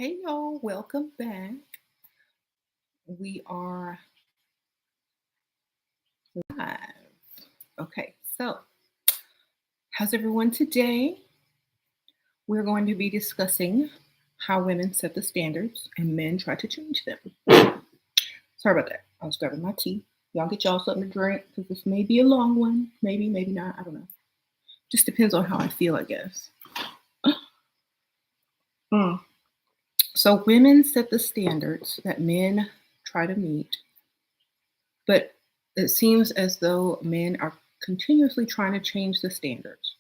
Hey y'all, welcome back. We are live. Okay, so how's everyone today? We're going to be discussing how women set the standards and men try to change them. Sorry about that. I was grabbing my tea. Y'all get y'all something to drink because this may be a long one. Maybe, maybe not. I don't know. Just depends on how I feel, I guess. Mm. So women set the standards that men try to meet, but it seems as though men are continuously trying to change the standards,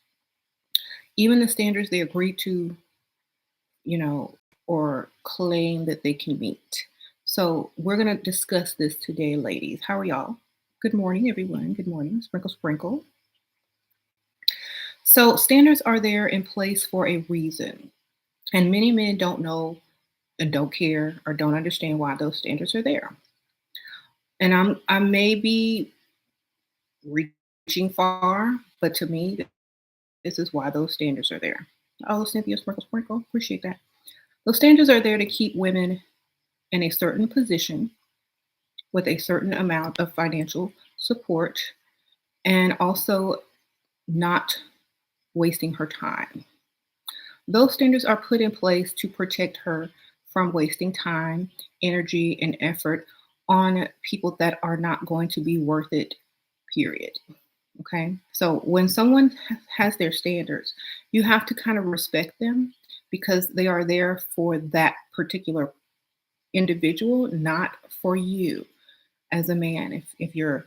even the standards they agree to, you know, or claim that they can meet. So we're going to discuss this today, ladies. How are y'all? Good morning, everyone. Good morning. Sprinkle, sprinkle. So standards are there in place for a reason. And many men don't know and don't care or don't understand why those standards are there. And I may be reaching far, but to me, this is why those standards are there. Oh, Cynthia, sprinkle, sprinkle. Appreciate that. Those standards are there to keep women in a certain position with a certain amount of financial support and also not wasting her time. Those standards are put in place to protect her from wasting time, energy, and effort on people that are not going to be worth it, period. Okay. So when someone has their standards, you have to kind of respect them because they are there for that particular individual, not for you as a man. If you're,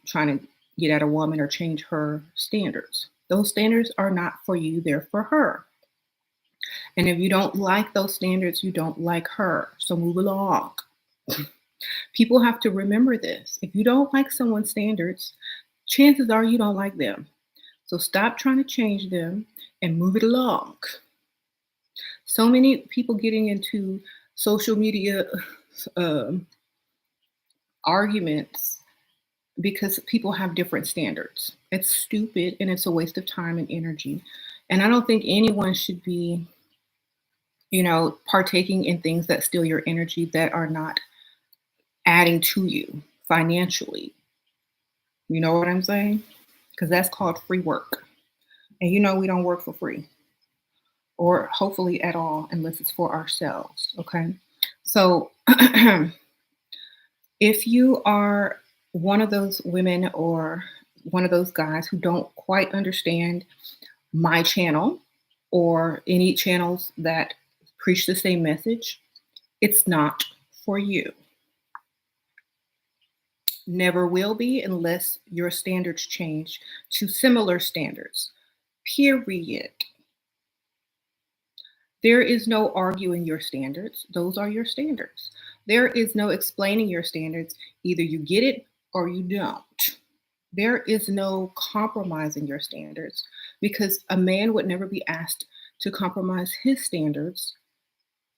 trying to get at a woman or change her standards, those standards are not for you, they're for her. And if you don't like those standards, you don't like her. So move along. People have to remember this. If you don't like someone's standards, chances are you don't like them. So stop trying to change them and move it along. So many people getting into social media arguments because people have different standards. It's stupid and it's a waste of time and energy. And I don't think anyone should be, partaking in things that steal your energy that are not adding to you financially. You know what I'm saying? Because that's called free work. And we don't work for free or hopefully at all unless it's for ourselves. Okay. So if you are one of those women or one of those guys who don't quite understand my channel or any channels that preach the same message, it's not for you. Never will be unless your standards change to similar standards. Period. There is no arguing your standards. Those are your standards. There is no explaining your standards. Either you get it or you don't. There is no compromising your standards because a man would never be asked to compromise his standards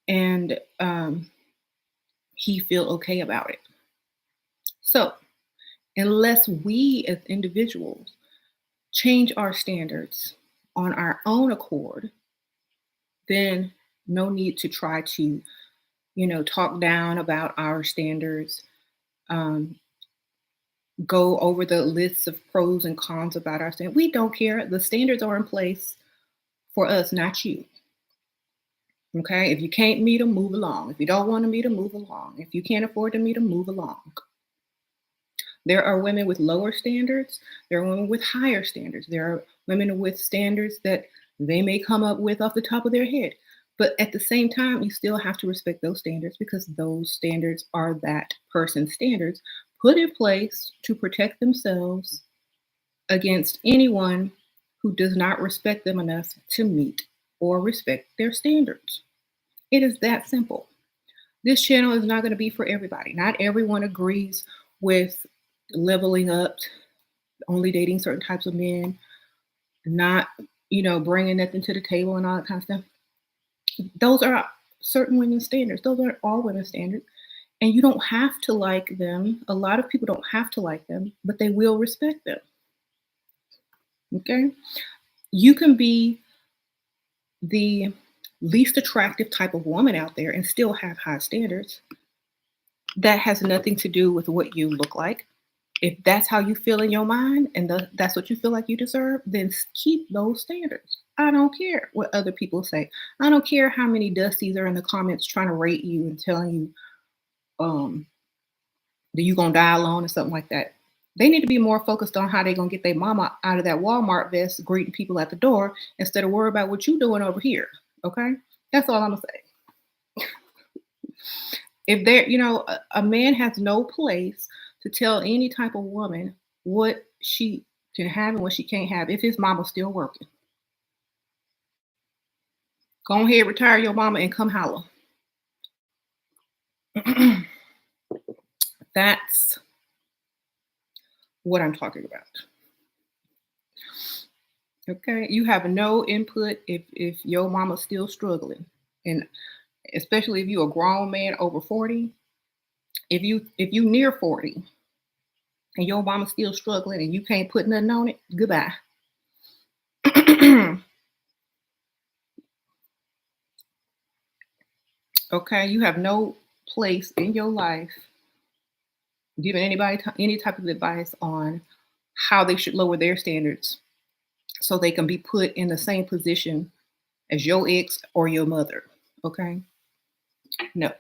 and he feel okay about it. So unless we as individuals change our standards on our own accord, then no need to try to, talk down about our standards, go over the lists of pros and cons about our standards. We don't care. The standards are in place for us, not you. Okay. If you can't meet them, move along. If you don't want to meet them, move along. If you can't afford to meet them, move along. There are women with lower standards. There are women with higher standards. There are women with standards that they may come up with off the top of their head. But at the same time, you still have to respect those standards because those standards are that person's standards put in place to protect themselves against anyone who does not respect them enough to meet or respect their standards. It is that simple. This channel is not going to be for everybody. Not everyone agrees with leveling up, only dating certain types of men, not, bringing nothing to the table and all that kind of stuff. Those are certain women's standards. Those aren't all women's standards. And you don't have to like them. A lot of people don't have to like them, but they will respect them. Okay? You can be the least attractive type of woman out there and still have high standards. That has nothing to do with what you look like. If that's how you feel in your mind and that's what you feel like you deserve, then keep those standards. I don't care what other people say. I don't care how many dusties are in the comments trying to rate you and telling you um, that you're going to die alone or something like that. They need to be more focused on how they're going to get their mama out of that Walmart vest greeting people at the door instead of worry about what you're doing over here. Okay? That's all I'm going to say. If there, a man has no place to tell any type of woman what she can have and what she can't have if his mama's still working. Go ahead, retire your mama and come holler. That's what I'm talking about. Okay, you have no input if your mama's still struggling, and especially if you're a grown man over 40. If you near 40 and your mama's still struggling and you can't put nothing on it, goodbye. Okay, you have no place in your life giving anybody any type of advice on how they should lower their standards so they can be put in the same position as your ex or your mother. Okay? No.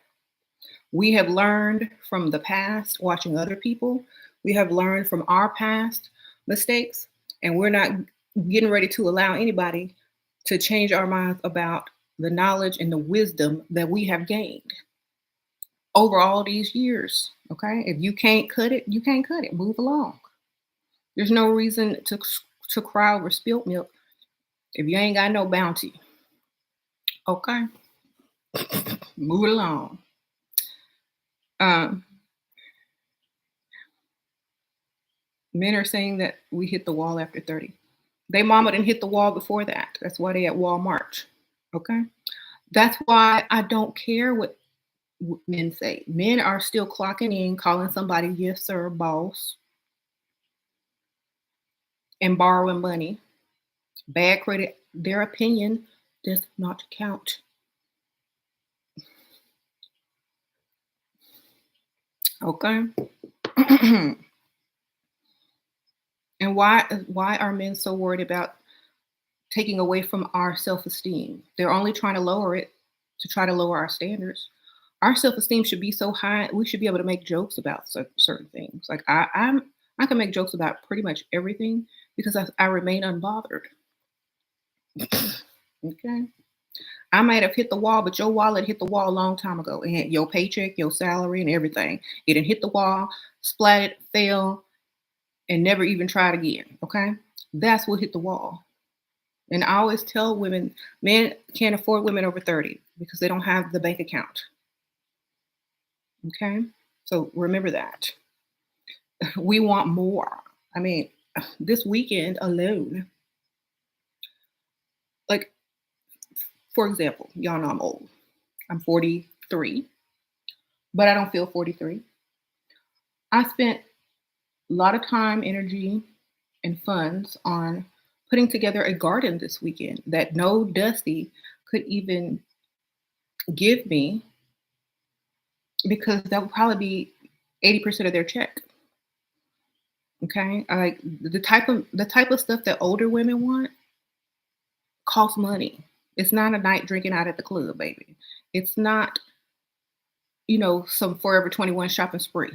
We have learned from the past watching other people. We have learned from our past mistakes, and we're not getting ready to allow anybody to change our minds about the knowledge and the wisdom that we have gained over all these years. Okay? If you can't cut it, you can't cut it. Move along. There's no reason to cry over spilt milk if you ain't got no bounty. Okay? Move it along. Men are saying that we hit the wall after 30. They mama didn't hit the wall before that. That's why they at Walmart. Okay? That's why I don't care what men say. Men are still clocking in, calling somebody, yes, sir, boss, and borrowing money. Bad credit, their opinion does not count. Okay? And why are men so worried about taking away from our self-esteem? They're only trying to lower it to try to lower our standards. Our self-esteem should be so high, we should be able to make jokes about certain things. Like I can make jokes about pretty much everything because I remain unbothered. Okay. I might have hit the wall, but your wallet hit the wall a long time ago. And your paycheck, your salary, and everything. It didn't hit the wall, splatted, fell, and never even tried again. Okay? That's what hit the wall. And I always tell women, men can't afford women over 30 because they don't have the bank account. Okay? So remember that. We want more. I mean, this weekend alone, like, for example, y'all know I'm old. I'm 43, but I don't feel 43. I spent a lot of time, energy, and funds on putting together a garden this weekend that no Dusty could even give me because that would probably be 80% of their check. Okay, like the type of stuff that older women want costs money. It's not a night drinking out at the club, baby. It's not, some Forever 21 shopping spree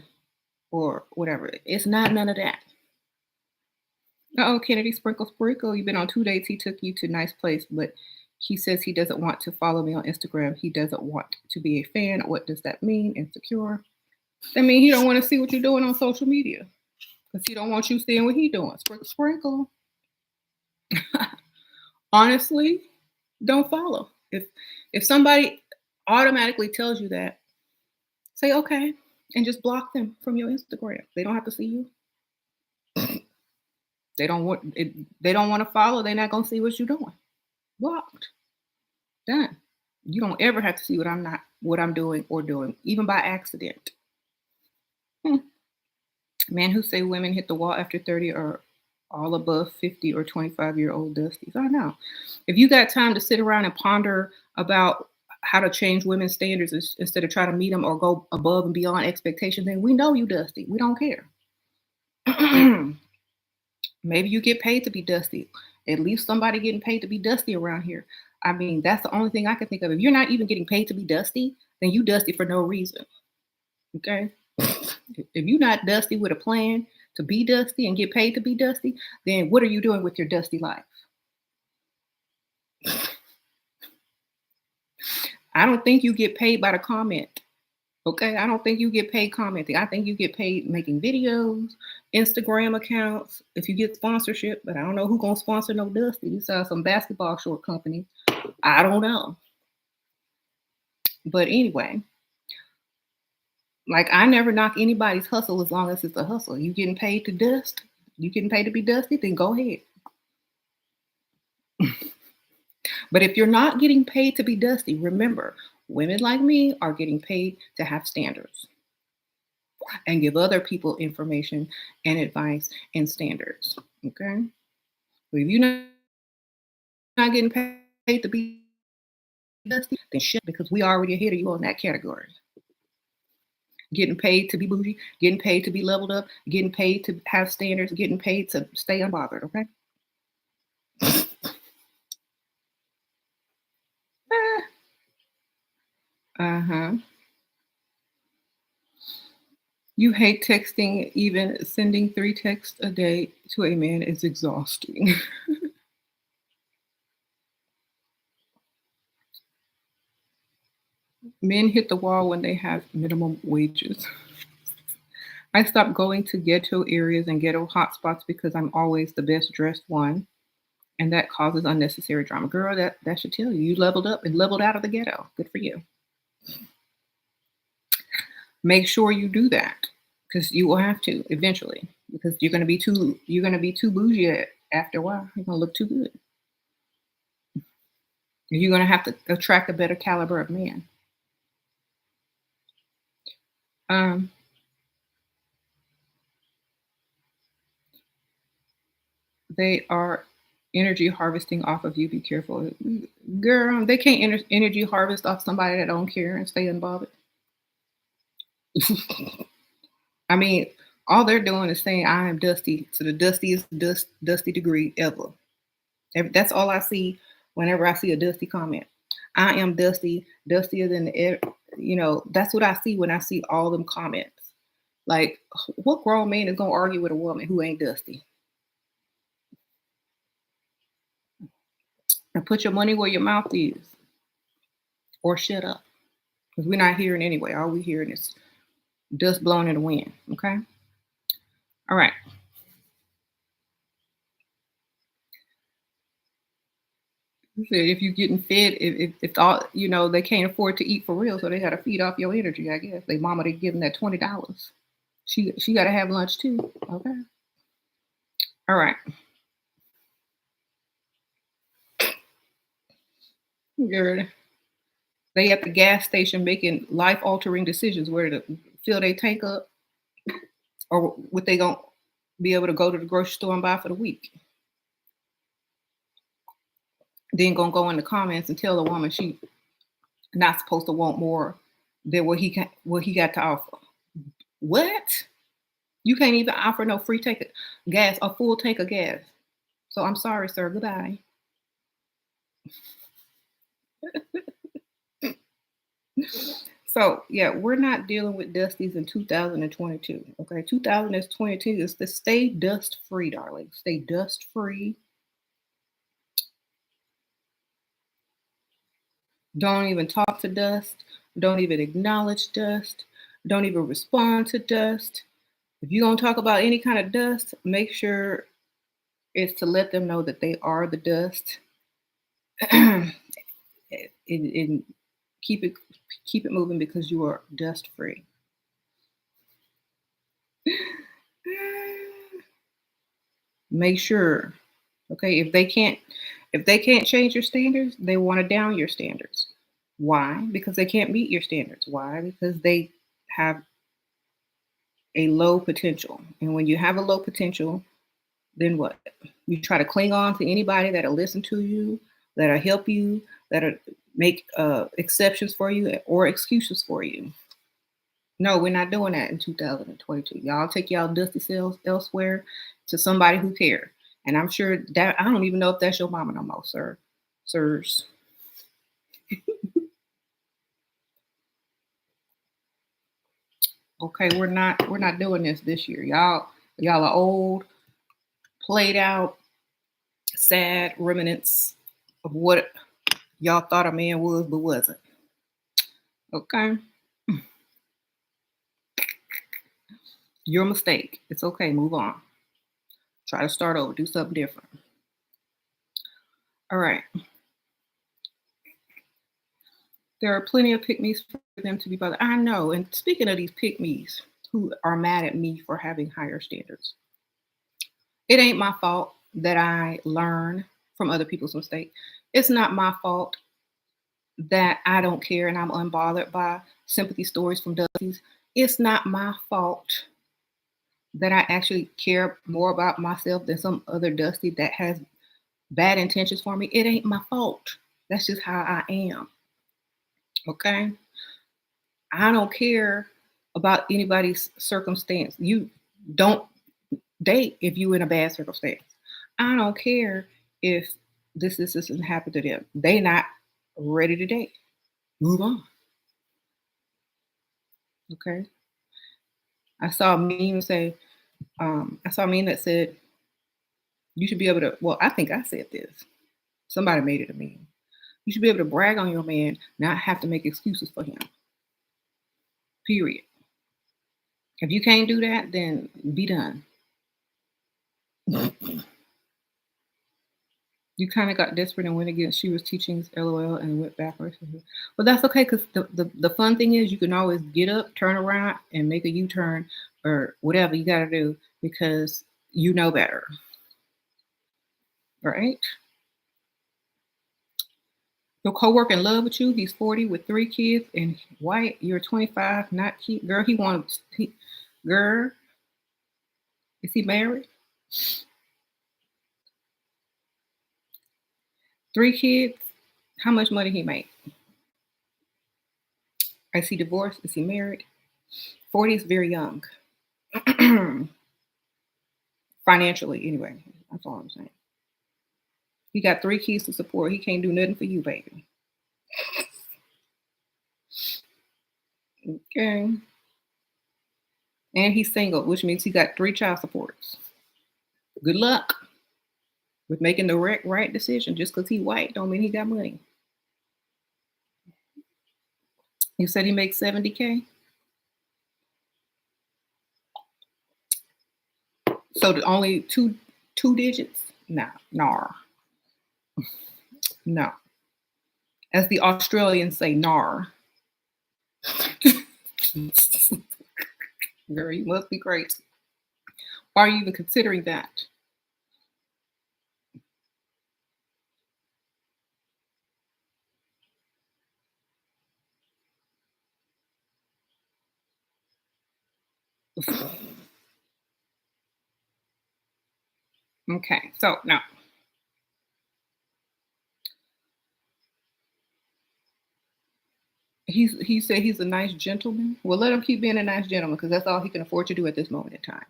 or whatever. It's not none of that. Oh, Kennedy, sprinkle, sprinkle. You've been on 2 dates. He took you to a nice place, but he says he doesn't want to follow me on Instagram. He doesn't want to be a fan. What does that mean? Insecure. That means he don't want to see what you're doing on social media because he don't want you seeing what he's doing. Sprinkle, sprinkle. Honestly, don't follow. If somebody automatically tells you that, say okay and just block them from your Instagram. They don't have to see you. They don't want it, they don't want to follow. They're not gonna see what you're doing. Blocked. Done. You don't ever have to see what I'm doing or doing, even by accident. Men who say women hit the wall after 30 are all above 50 or 25-year-old dusties. I know. If you got time to sit around and ponder about how to change women's standards instead of try to meet them or go above and beyond expectations, then we know you dusty. We don't care. Maybe you get paid to be dusty. At least somebody getting paid to be dusty around here. I mean, that's the only thing I can think of. If you're not even getting paid to be dusty, then you dusty for no reason. Okay? If you're not dusty with a plan to be dusty and get paid to be dusty, then what are you doing with your dusty life? I don't think you get paid by the comment. Okay, I don't think you get paid commenting. I think you get paid making videos, Instagram accounts, if you get sponsorship, but I don't know who gonna sponsor no Dusty. You saw some basketball short company. I don't know. But anyway, like I never knock anybody's hustle as long as it's a hustle. You getting paid to dust? You getting paid to be dusty? Then go ahead. But if you're not getting paid to be dusty, remember, women like me are getting paid to have standards and give other people information and advice and standards. Okay. So if you're not getting paid to be dusty, then shit, because we already ahead of you on that category. Getting paid to be bougie, getting paid to be leveled up, getting paid to have standards, getting paid to stay unbothered. Okay. Uh huh. You hate texting, even sending 3 texts a day to a man is exhausting. Men hit the wall when they have minimum wages. I stopped going to ghetto areas and ghetto hotspots because I'm always the best dressed one, and that causes unnecessary drama. Girl, that should tell you you leveled up and leveled out of the ghetto. Good for you. Make sure you do that because you will have to eventually because you're gonna be too bougie after a while. You're gonna look too good. You're gonna have to attract a better caliber of man. Um, they are energy harvesting off of you. Be careful, girl. They can't energy harvest off somebody that don't care and stay unbothered. I mean, all they're doing is saying I am dusty to the dustiest dusty degree ever. That's all I see whenever I see a dusty comment. I am dusty, dustier than that's what I see when I see all them comments. Like, what grown man is gonna argue with a woman who ain't dusty? And put your money where your mouth is, or shut up, because we're not hearing anyway. All we hearing is dust blowing in the wind. Okay, all right. You said if you're getting fed, if all they can't afford to eat for real, so they got to feed off your energy. I guess they mama they give them that $20. She got to have lunch too. Okay, all right. Girl, they at the gas station making life altering decisions where to fill they tank up or what they gonna be able to go to the grocery store and buy for the week. Then gonna go in the comments and tell the woman she not supposed to want more than what he got to offer. What? You can't even offer no free tank of gas, a full tank of gas. So I'm sorry, sir. Goodbye. So yeah, we're not dealing with dusties in 2022. Okay, 2022 is to stay dust free, darling. Stay dust free. Don't even talk to dust. Don't even acknowledge dust. Don't even respond to dust. If you're gonna talk about any kind of dust, make sure it's to let them know that they are the dust. and, and keep it moving because you are dust free. Make sure, okay, if they can't change your standards, they want to down your standards. Why? Because they can't meet your standards. Why? Because they have a low potential. And when you have a low potential, then what? You try to cling on to anybody that'll listen to you, that'll help you, that'll make exceptions for you or excuses for you. No, we're not doing that in 2022. Y'all take y'all dusty selves elsewhere to somebody who cares. And I'm sure that I don't even know if that's your mama no more, sir. Sirs. Okay, we're not doing this year. Y'all are old, played out, sad remnants of what y'all thought a man was but wasn't. Okay. Your mistake. It's okay. Move on. Try to start over. Do something different. All right. There are plenty of pick-me's for them to be bothered. I know. And speaking of these pick-me's who are mad at me for having higher standards, it ain't my fault that I learn from other people's mistakes. It's not my fault that I don't care and I'm unbothered by sympathy stories from Dusties. It's not my fault that I actually care more about myself than some other Dusty that has bad intentions for me. It ain't my fault. That's just how I am. Okay. I don't care about anybody's circumstance. You don't date if you in a bad circumstance. I don't care if this doesn't happen to them. They not ready to date. Move on. Okay. I saw a meme say, I saw a meme that said you should be able to, well, I think I said this. Somebody made it a meme. You should be able to brag on your man, not have to make excuses for him. Period. If you can't do that, then be done. You kind of got desperate and went against She Was Teaching's LOL and went backwards. But that's okay because the fun thing is you can always get up, turn around, and make a U-turn or whatever you got to do because you know better. Right? Your coworker in love with you. He's 40 with 3 kids and white. You're 25, not cute. Girl, girl, is he married? 3 kids. How much money he make? Is he divorced? Is he married? 40 is very young. Financially, anyway. That's all I'm saying. He got 3 kids to support. He can't do nothing for you, baby. Okay. And he's single, which means he got 3 child supports. Good luck with making the right decision. Just because he white don't mean he got money. You said he makes 70K? So only two digits? No. No. As the Australians say, nar. Girl, you must be crazy. Why are you even considering that? Okay, so now he said he's a nice gentleman. Well, let him keep being a nice gentleman because that's all he can afford to do at this moment in time.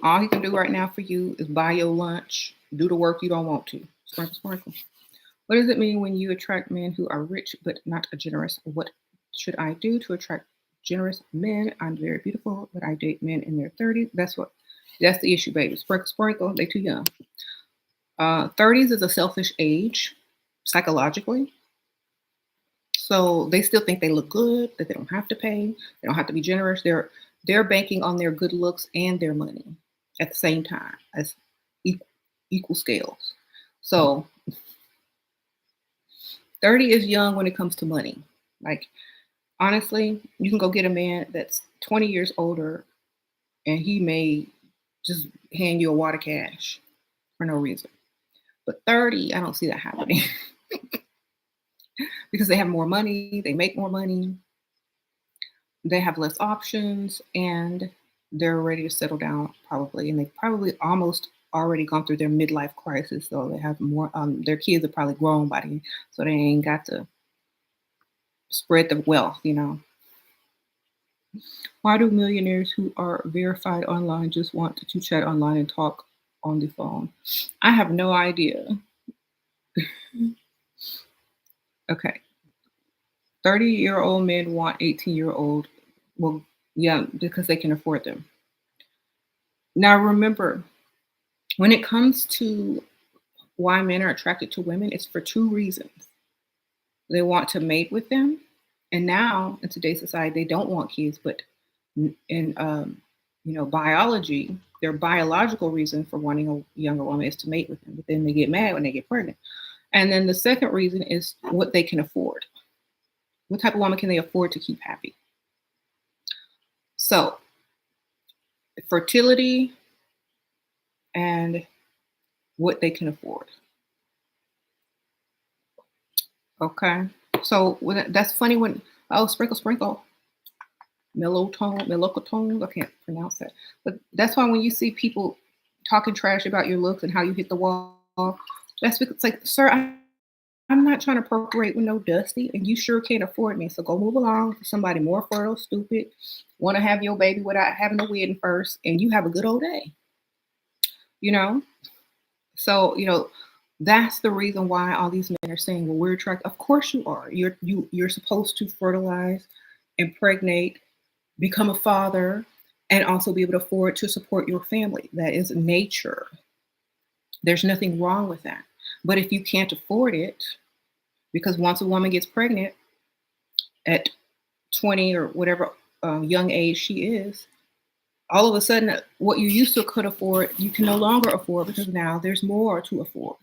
All he can do right now for you is buy your lunch, do the work you don't want to. Sprinkle, sprinkle. What does it mean when you attract men who are rich but not generous? What should I do to attract generous men? I'm very beautiful, but I date men in their 30s. That's the issue, baby. Sprinkle, sprinkle. They too young. 30s is a selfish age, psychologically. So they still think they look good, that they don't have to pay, they don't have to be generous. They're banking on their good looks and their money at the same time as equal scales. So 30 is young when it comes to money. Like, honestly, you can go get a man that's 20 years older and he may just hand you a wad of cash for no reason. But 30, I don't see that happening. Because they have more money, they make more money, they have less options, and they're ready to settle down probably, and they've probably almost already gone through their midlife crisis, so they have more. Their kids are probably grown by then, so they ain't got to spread the wealth. Why do millionaires who are verified online just want to chat online and talk on the phone? I have no idea. Okay, 30-year-old men want 18-year-old. Well, yeah, because they can afford them. Now remember, when it comes to why men are attracted to women, it's for two reasons. They want to mate with them, and now in today's society, they don't want kids, but in biology, their biological reason for wanting a younger woman is to mate with them. But then they get mad when they get pregnant. And then the second reason is what they can afford. What type of woman can they afford to keep happy? So fertility and what they can afford. Okay. So that's funny when sprinkle sprinkle mellow tone, melocotone. I can't pronounce that. But that's why when you see people talking trash about your looks and how you hit the wall, that's because it's like, sir, I'm not trying to procreate with no dusty, and you sure can't afford me. So go move along to somebody more fertile, stupid, want to have your baby without having a wedding first, and you have a good old day. You know? So, that's the reason why all these men are saying, well, we're attracted. Of course you are. You're supposed to fertilize, impregnate, become a father, and also be able to afford to support your family. That is nature. There's nothing wrong with that. But if you can't afford it, because once a woman gets pregnant at 20 or whatever young age she is, all of a sudden, what you used to could afford, you can no longer afford because now there's more to afford.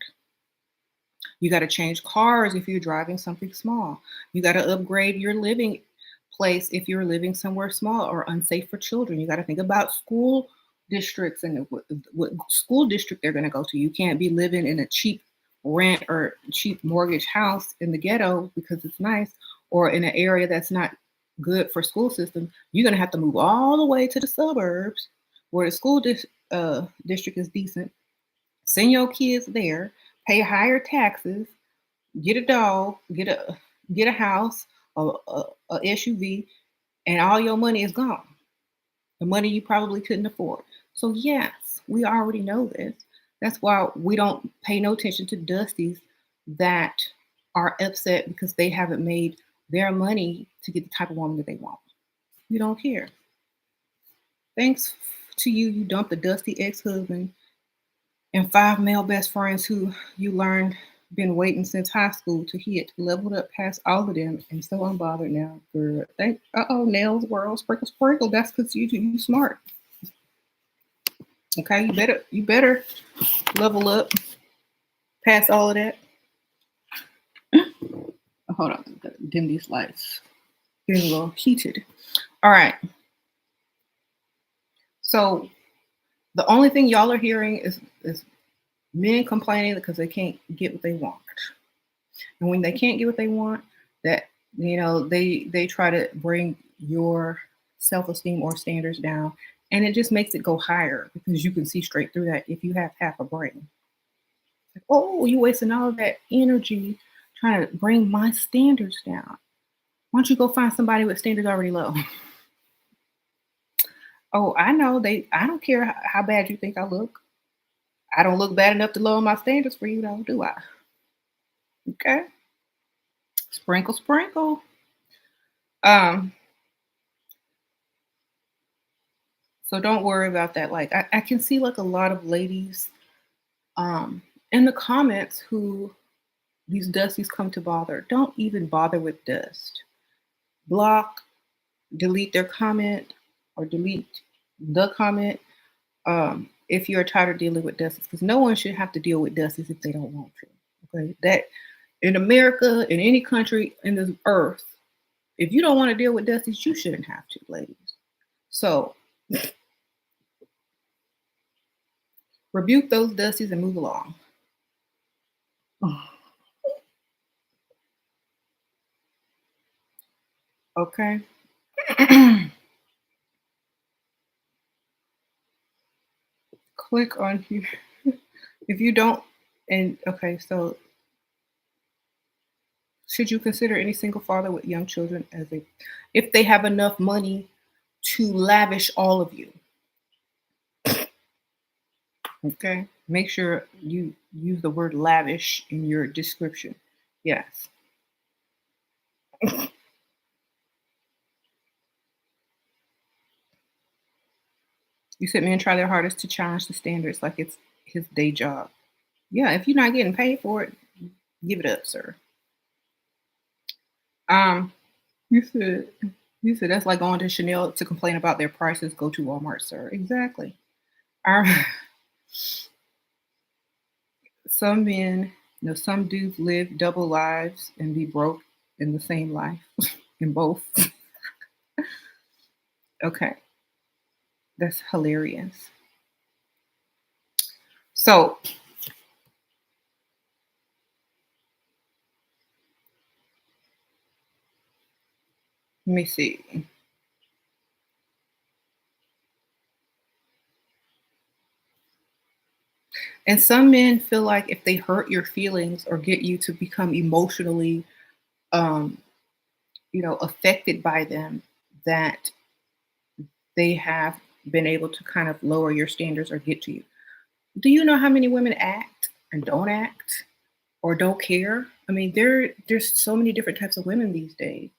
You got to change cars if you're driving something small. You got to upgrade your living place if you're living somewhere small or unsafe for children. You got to think about school districts and what school district they're going to go to. You can't be living in a cheap rent or cheap mortgage house in the ghetto because it's nice, or in an area that's not good for school system. You're going to have to move all the way to the suburbs where the district is decent. Send your kids there, pay higher taxes, get a dog, get a house, a SUV, and all your money is gone. The money you probably couldn't afford. So yes, we already know this. That's why we don't pay no attention to dusties that are upset because they haven't made their money to get the type of woman that they want. We don't care. Thanks to you, you dumped a dusty ex-husband and 5 male best friends who you learned been waiting since high school to hit, leveled up past all of them, and so unbothered now. Girl, nails, world, sprinkle, sprinkle. That's because you smart. Okay, you better level up past all of that. Hold on, gotta dim these lights. Getting a little heated. All right. So the only thing y'all are hearing is men complaining because they can't get what they want. And when they can't get what they want, that they try to bring your self-esteem or standards down, and it just makes it go higher because you can see straight through that if you have half a brain. Like, oh, you wasting all of that energy trying to bring my standards down. Why don't you go find somebody with standards already low? Oh, I know I don't care how bad you think I look. I don't look bad enough to lower my standards for you, though, do I? Okay. Sprinkle, sprinkle. Um, so don't worry about that. Like I can see like a lot of ladies um in the comments who these dusties come to bother. Don't even bother with dust. Block, delete their comment, or delete the comment if you're tired of dealing with dusties, because no one should have to deal with dusties if they don't want to. Okay. That in America, in any country in this earth, if you don't want to deal with dusties, you shouldn't have to, ladies. So rebuke those dusties and move along. Okay. click on here. If you don't, and okay, so should you consider any single father with young children as a, if they have enough money to lavish all of you? Okay, make sure you use the word lavish in your description. Yes. You said men try their hardest to challenge the standards like it's his day job. Yeah, if you're not getting paid for it, give it up, sir. Um, you said you said that's like going to Chanel to complain about their prices. Go to Walmart, sir. Exactly. Our, some men, some dudes live double lives and be broke in the same life, in both. Okay, that's hilarious. So let me see. And some men feel like if they hurt your feelings or get you to become emotionally, um, affected by them, that they have been able to kind of lower your standards or get to you. Do you know how many women act and don't act or don't care? I mean, there's so many different types of women these days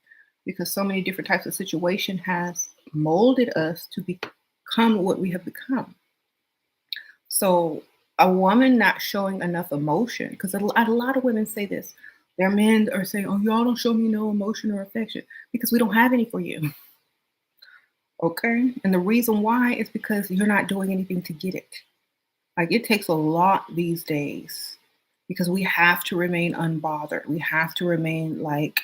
because so many different types of situation has molded us to become what we have become. So a woman not showing enough emotion, because a lot of women say this. Their men are saying, "Oh, y'all don't show me no emotion or affection because we don't have any for you." Okay, and the reason why is because you're not doing anything to get it. Like it takes a lot these days because we have to remain unbothered. We have to remain like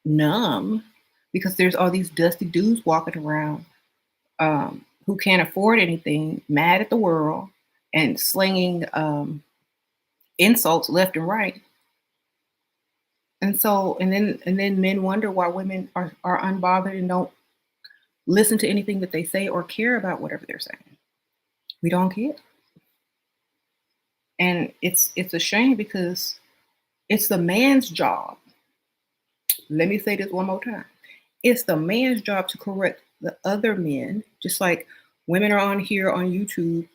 numb because there's all these dusty dudes walking around who can't afford anything, mad at the world, and slinging insults left and right. And so, and then men wonder why women are unbothered and don't listen to anything that they say or care about whatever they're saying. We don't care, and it's a shame because it's the man's job. Let me say this one more time. It's the man's job to correct the other men, just like women are on here on YouTube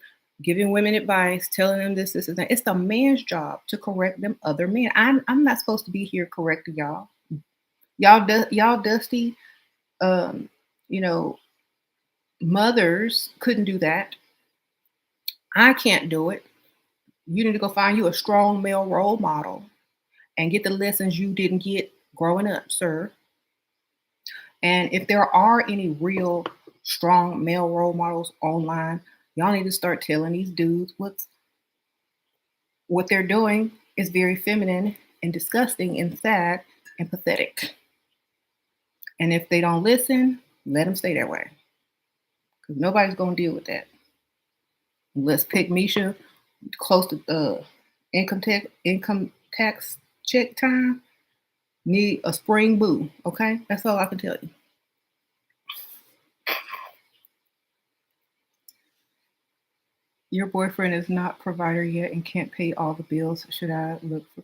giving women advice, telling them this, and that. It's the man's job to correct them other men. I'm not supposed to be here correcting y'all. Y'all dusty, um, you know, mothers couldn't do that. I can't do it. You need to go find you a strong male role model and get the lessons you didn't get growing up, sir. And if there are any real strong male role models online, y'all need to start telling these dudes what they're doing is very feminine and disgusting and sad and pathetic. And if they don't listen, let them stay that way because nobody's going to deal with that. Let's pick Misha close to income tax check time. Need a spring boo. Okay, that's all I can tell you. Your boyfriend is not provider yet and can't pay all the bills. Should I look for?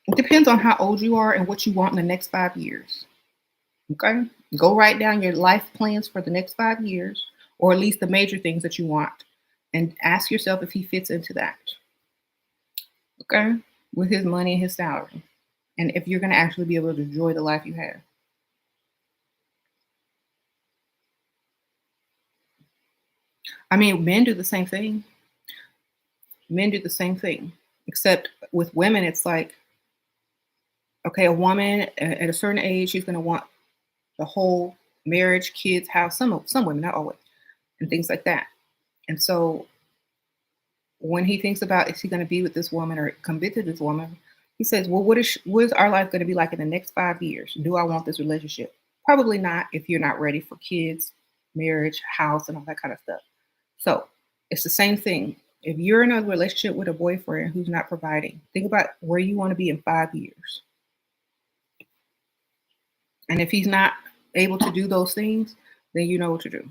It depends on how old you are and what you want in the next 5 years. Okay, go write down your life plans for the next 5 years, or at least the major things that you want, and ask yourself if he fits into that. Okay, with his money and his salary, and if you're going to actually be able to enjoy the life you have. I mean, men do the same thing. Men do the same thing, except with women, it's like, okay, a woman at a certain age, she's going to want the whole marriage, kids, house. Some women, not always, and things like that. And so when he thinks about is he going to be with this woman or commit to this woman, he says, "Well, what is our life going to be like in the next 5 years? Do I want this relationship? Probably not if you're not ready for kids, marriage, house, and all that kind of stuff." So it's the same thing. If you're in a relationship with a boyfriend who's not providing, think about where you want to be in 5 years. And if he's not able to do those things, then you know what to do.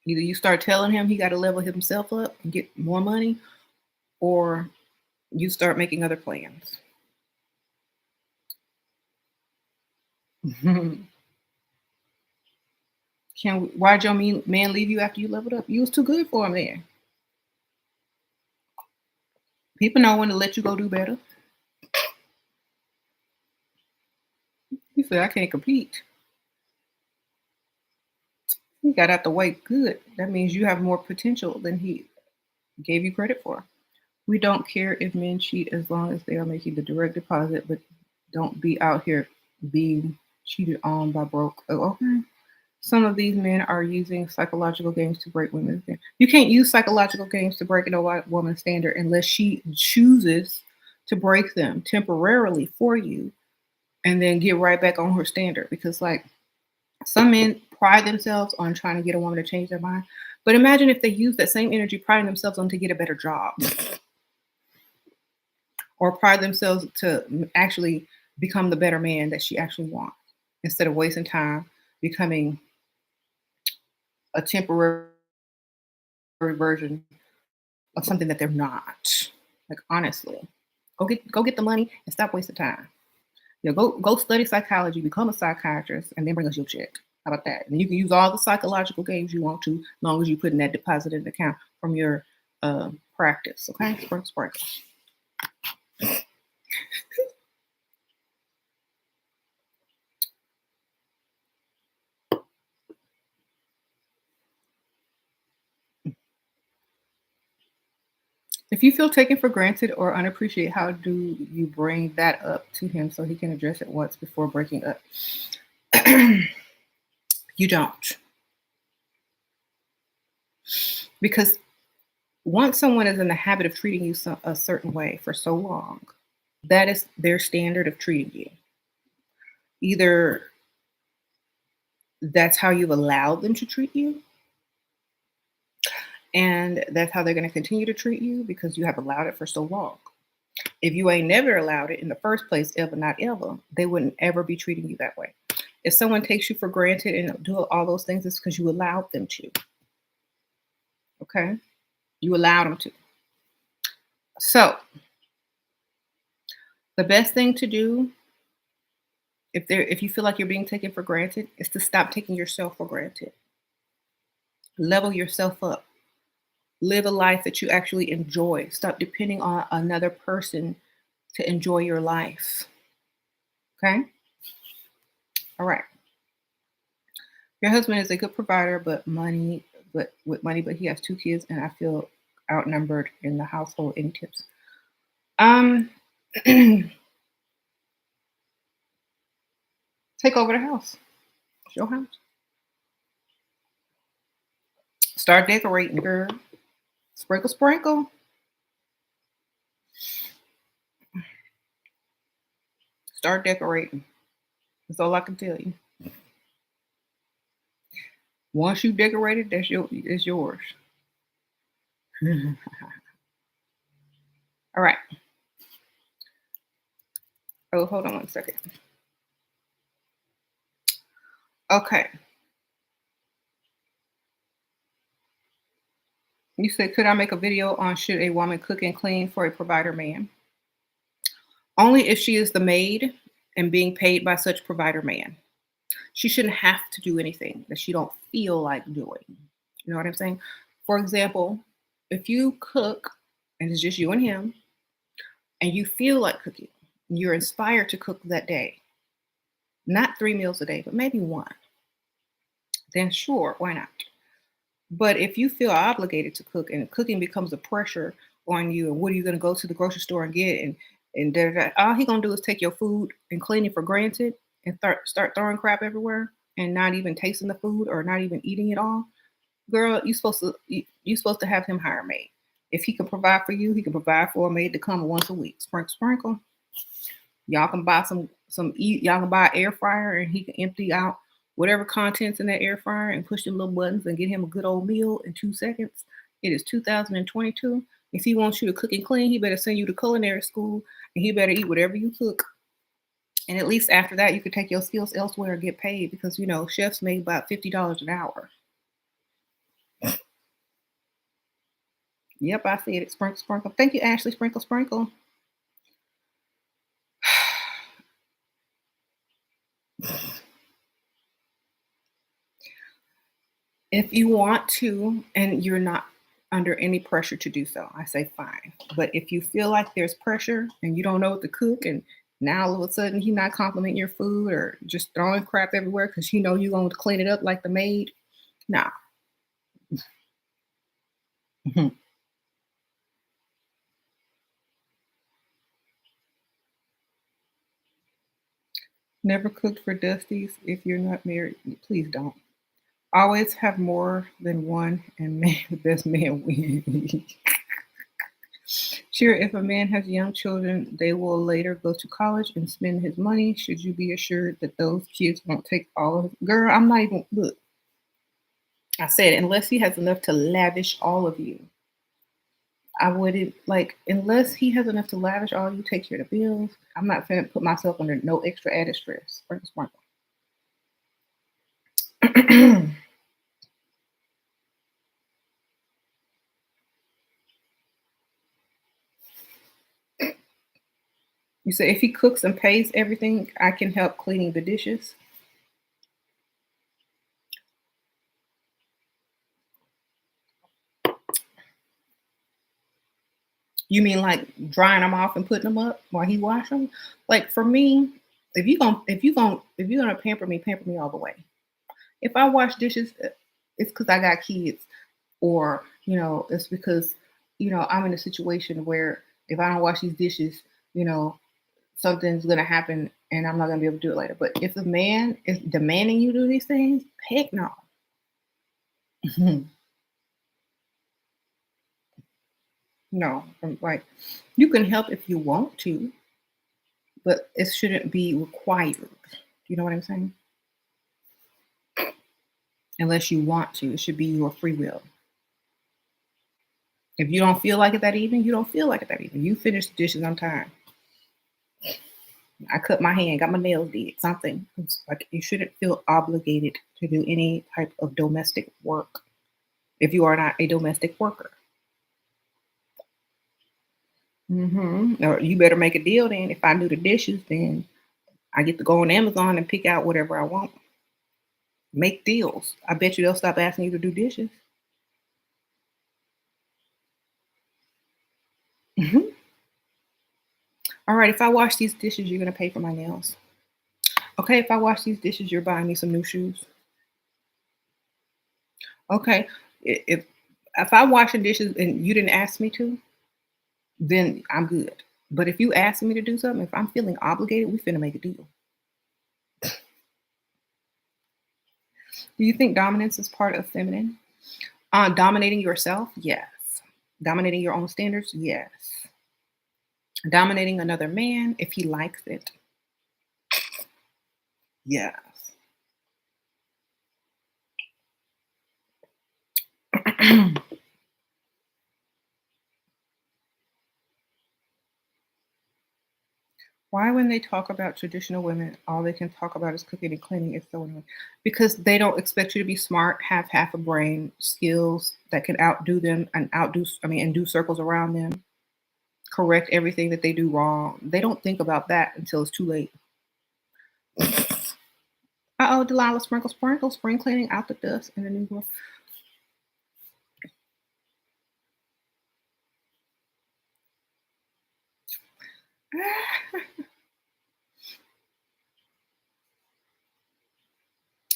Either you start telling him he got to level himself up and get more money, or you start making other plans. Why'd your man leave you after you leveled up? You was too good for him there. People know when to let you go do better. He said, I can't compete. He got out the way good. That means you have more potential than he gave you credit for. We don't care if men cheat as long as they are making the direct deposit, but don't be out here being cheated on by broke. Oh, okay. Some of these men are using psychological games to break women's standard. You can't use psychological games to break a woman's standard unless she chooses to break them temporarily for you and then get right back on her standard. Because, like, some men pride themselves on trying to get a woman to change their mind. But imagine if they use that same energy priding themselves on to get a better job or pride themselves to actually become the better man that she actually wants instead of wasting time becoming a temporary version of something that they're not. Like, honestly, go get the money and stop wasting time. Go study psychology, become a psychiatrist, and then bring us your check. How about that? And you can use all the psychological games you want to, as long as you put in that deposit in the account from your practice. Okay, sprinkle. If you feel taken for granted or unappreciated, how do you bring that up to him so he can address it once before breaking up? You don't. Because once someone is in the habit of treating you a certain way for so long, that is their standard of treating you. Either that's how you've allowed them to treat you, and that's how they're going to continue to treat you because you have allowed it for so long. If you ain't never allowed it in the first place, ever, not ever, they wouldn't ever be treating you that way. If someone takes you for granted and do all those things, it's because you allowed them to. Okay? You allowed them to. So, the best thing to do if you feel like you're being taken for granted is to stop taking yourself for granted. Level yourself up. Live a life that you actually enjoy. Stop depending on another person to enjoy your life. Okay? All right. Your husband is a good provider, but he has 2 kids, and I feel outnumbered in the household. Any tips? Um, take over the house. It's your house. Start decorating, girl. Sprinkle, sprinkle. Start decorating. That's all I can tell you. Once you decorate it, it's yours. All right. Oh, hold on one second. Okay. You said, could I make a video on should a woman cook and clean for a provider man? Only if she is the maid and being paid by such provider man. She shouldn't have to do anything that she don't feel like doing. You know what I'm saying? For example, if you cook and it's just you and him and you feel like cooking, you're inspired to cook that day, not 3 meals a day, but maybe one, then sure, why not? But if you feel obligated to cook and cooking becomes a pressure on you, and what are you going to go to the grocery store and get? And all he gonna do is take your food and clean it for granted and start throwing crap everywhere and not even tasting the food or not even eating it all. Girl, you supposed to have him hire a maid. If he can provide for you, he can provide for a maid to come once a week. Sprinkle, sprinkle. Y'all can buy y'all can buy an air fryer and he can empty out whatever contents in that air fryer and push the little buttons and get him a good old meal in 2 seconds. It is 2022. If he wants you to cook and clean, he better send you to culinary school and he better eat whatever you cook And at least after that, you could take your skills elsewhere and get paid because, chefs make about $50 an hour. Yep, I see it. Sprinkle, sprinkle. Thank you, Ashley. Sprinkle, sprinkle. If you want to and you're not under any pressure to do so, I say fine. But if you feel like there's pressure and you don't know what to cook, and now all of a sudden he's not complimenting your food or just throwing crap everywhere because you're going to clean it up like the maid, nah. Never cooked for Dusties if you're not married. Please don't. Always have more than one and may the best man win. Sure, if a man has young children, they will later go to college and spend his money. Should you be assured that those kids won't take all of it? Girl, I'm not even look. I said unless he has enough to lavish all of you. I wouldn't like unless he has enough to lavish all you, take care of the bills. I'm not gonna put myself under no extra added stress. Sprinkle, sprinkle. You say if he cooks and pays everything, I can help cleaning the dishes. You mean like drying them off and putting them up while he wash them? Like for me, if you're gonna pamper me all the way. If I wash dishes, it's because I got kids, or it's because I'm in a situation where if I don't wash these dishes, you know, something's gonna happen and I'm not gonna be able to do it later. But if the man is demanding you do these things, heck no. No, like you can help if you want to, but it shouldn't be required. You know what I'm saying? Unless you want to, it should be your free will. If you don't feel like it that evening, you don't feel like it that evening. You finish the dishes on time. I cut my hand, got my nails did, something. It's like you shouldn't feel obligated to do any type of domestic work if you are not a domestic worker. Or you better make a deal then. If I do the dishes, then I get to go on Amazon and pick out whatever I want. Make deals. I bet you they'll stop asking you to do dishes. hmm All right, if I wash these dishes, you're gonna pay for my nails. Okay, if I wash these dishes, you're buying me some new shoes. Okay, if I'm washing dishes and you didn't ask me to, then I'm good. But if you ask me to do something, if I'm feeling obligated, we finna make a deal. Do you think dominance is part of feminine? Dominating yourself, yes. Dominating your own standards, yes. Dominating another man if he likes it, yes. Why, when they talk about traditional women, all they can talk about is cooking and cleaning? It's so annoying. Because they don't expect you to be smart, have half a brain, skills that can outdo them and and do circles around them, correct everything that they do wrong. They don't think about that until it's too late. Uh-oh, Delilah, sprinkle, sprinkle, spring cleaning out the dust in the new world.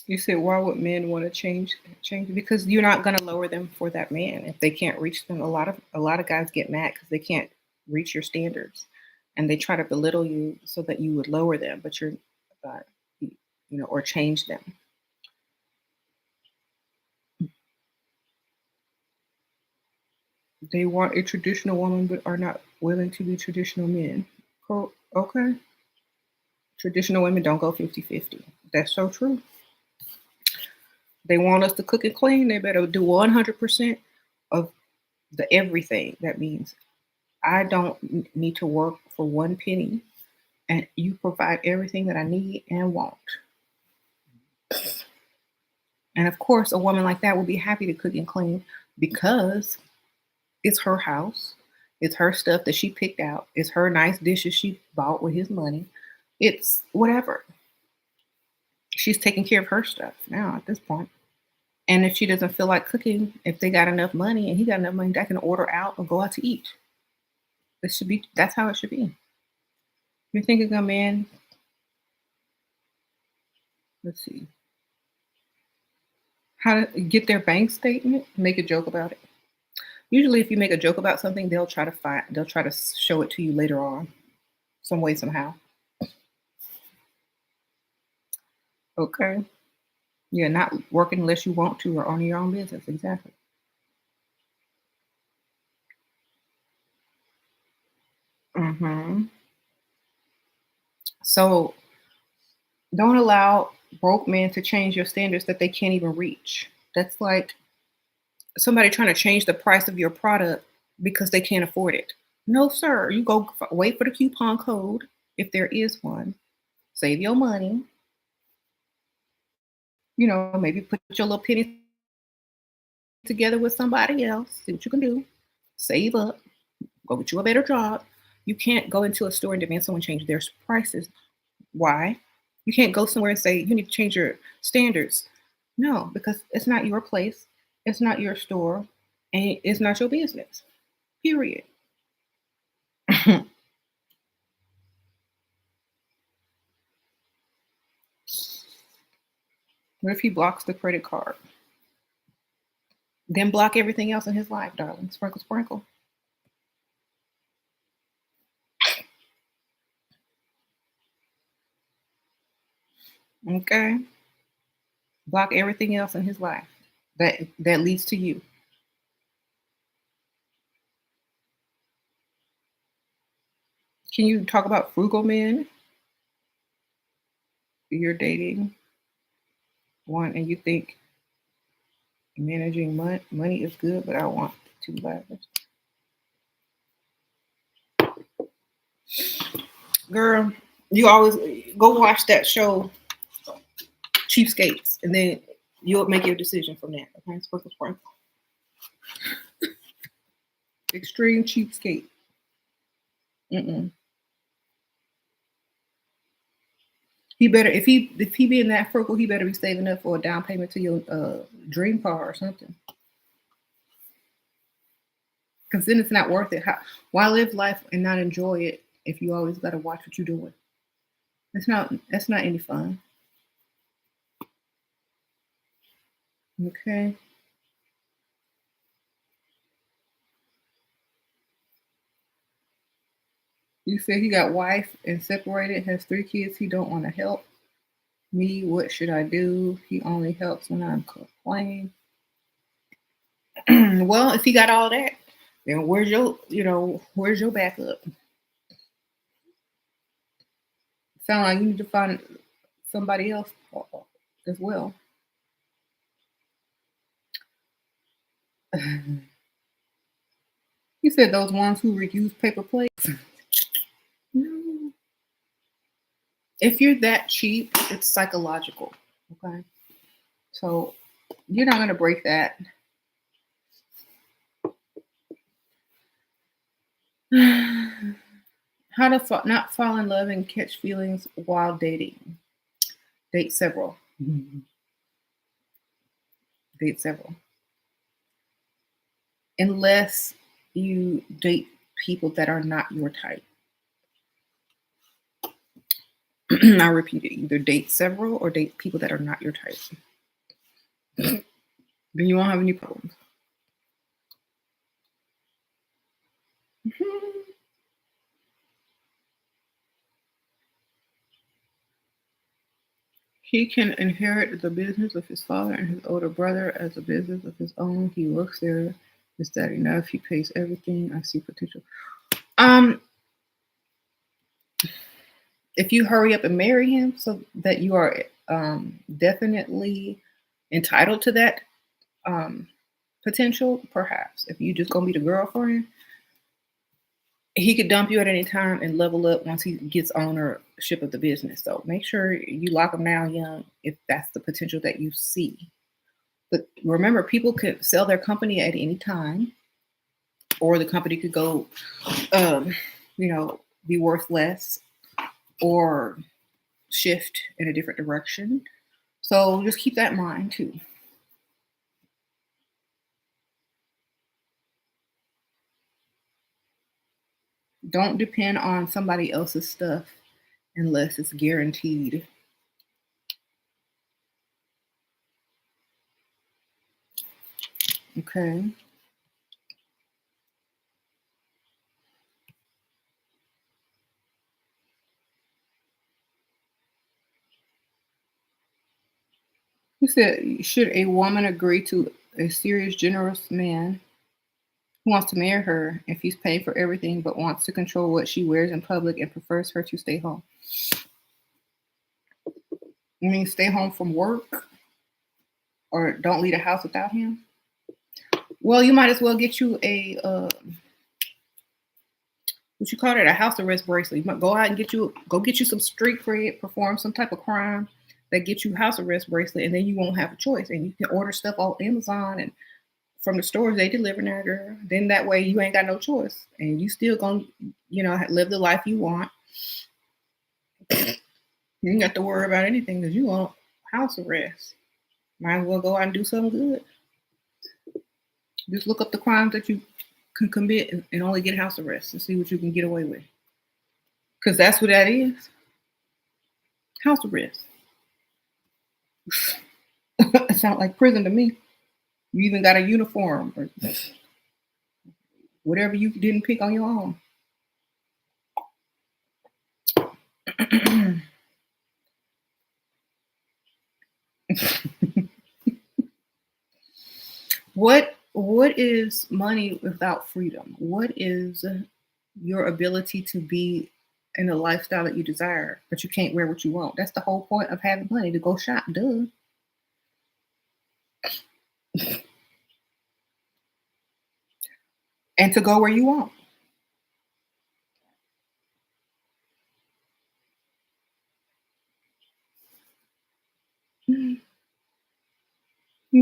You said, why would men want to change? Because you're not going to lower them for that man if they can't reach them. A lot of guys get mad because they can't reach your standards, and they try to belittle you so that you would lower them, but you're, uh, or change them. They want a traditional woman, but are not willing to be traditional men. Okay, traditional women don't go 50-50. That's so true. They want us to cook and clean. They better do 100% of everything. That means I don't need to work for one penny and you provide everything that I need and want. And of course, a woman like that will be happy to cook and clean because it's her house. It's her stuff that she picked out. It's her nice dishes she bought with his money. It's whatever. She's taking care of her stuff now at this point. And if she doesn't feel like cooking, if they got enough money and he got enough money, they can order out or go out to eat. That's how it should be. You're thinking a man, let's see, how to get their bank statement, make a joke about it. Usually if you make a joke about something, they'll try to show it to you later on, some way, somehow. Okay. You're not working unless you want to or own your own business. Exactly. hmm So don't allow broke men to change your standards that they can't even reach. That's like somebody trying to change the price of your product because they can't afford it. No, sir. You go wait for the coupon code if there is one. Save your money. Maybe put your little penny together with somebody else. See what you can do. Save up. Go get you a better job. You can't go into a store and demand someone change their prices. Why? You can't go somewhere and say you need to change your standards. No, because it's not your place. It's not your store, and it's not your business. Period. What if he blocks the credit card? Then block everything else in his life, darling. Sprinkle, sprinkle. Okay. Block everything else in his life that leads to you. Can you talk about frugal men? You're dating one and you think managing money is good, but I want two lives. Girl, you always go watch that show, Cheapskates, and then you'll make your decision from that. Okay, sprinkle, sprinkle. Extreme cheapskate. Mm-mm. He better if he being that frugal, he better be saving up for a down payment to your dream car or something. Because then it's not worth it. Why live life and not enjoy it if you always got to watch what you're doing? That's not any fun. Okay. You said he got wife and separated, has 3 kids. He don't want to help me. What should I do? He only helps when I'm complaining. Well, if he got all that, then where's your backup? Sound like you need to find somebody else as well. You said those ones who reuse paper plates. No. If you're that cheap, it's psychological. Okay. So you're not going to break that. How to not fall in love and catch feelings while dating. Date several. Date several. Unless you date people that are not your type. I repeat it, either date several or date people that are not your type. Then you won't have any problems. He can inherit the business of his father and his older brother as a business of his own. He works there. Is that enough? He pays everything. I see potential. Um, if you hurry up and marry him so that you are definitely entitled to that potential, perhaps. If you just gonna be the girlfriend, he could dump you at any time and level up once he gets ownership of the business. So make sure you lock him down young if that's the potential that you see. But remember, people could sell their company at any time, or the company could go, um, be worth less or shift in a different direction. So just keep that in mind too. Don't depend on somebody else's stuff unless it's guaranteed. Okay. You said, should a woman agree to a serious, generous man who wants to marry her if he's paid for everything but wants to control what she wears in public and prefers her to stay home? You mean stay home from work or don't leave the house without him? Well, you might as well get you a what you call it, a house arrest bracelet. You might go out and get you some street cred, perform some type of crime that gets you house arrest bracelet, and then you won't have a choice, and you can order stuff on Amazon and from the stores they deliver now, girl. Then that way you ain't got no choice, and you still gonna live the life you want. You ain't got to worry about anything because you want house arrest. Might as well go out and do something good. Just look up the crimes that you can commit and only get house arrest and see what you can get away with. Because that's what that is. House arrest. It sounds like prison to me. You even got a uniform or whatever you didn't pick on your own. What is money without freedom? What is your ability to be in the lifestyle that you desire, but you can't wear what you want? That's the whole point of having money, to go shop, duh. And to go where you want. You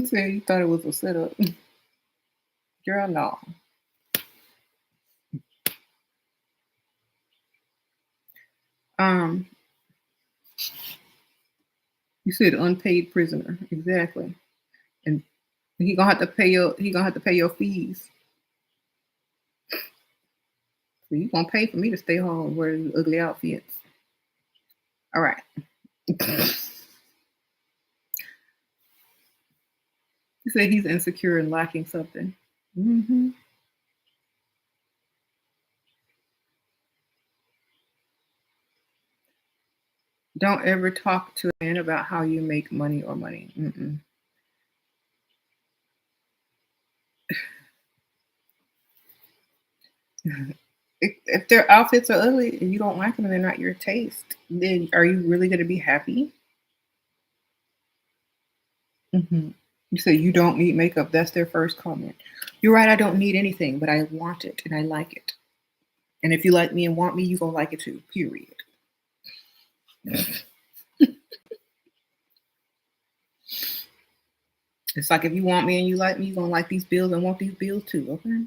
said you thought it was a setup. Girl, no. Um, you said unpaid prisoner, exactly. And he gonna have to pay your fees. So you gonna pay for me to stay home and wear these ugly outfits. All right. You said he's insecure and lacking something. Hmm. Don't ever talk to a man about how you make money or money. Mm-mm. If their outfits are ugly and you don't like them and they're not your taste, then are you really going to be happy? Hmm. You say you don't need makeup. That's their first comment. You're right. I don't need anything, but I want it and I like it. And if you like me and want me, you gonna like it too. Period. It's like if you want me and you like me, you're gonna like these bills and want these bills too. Okay.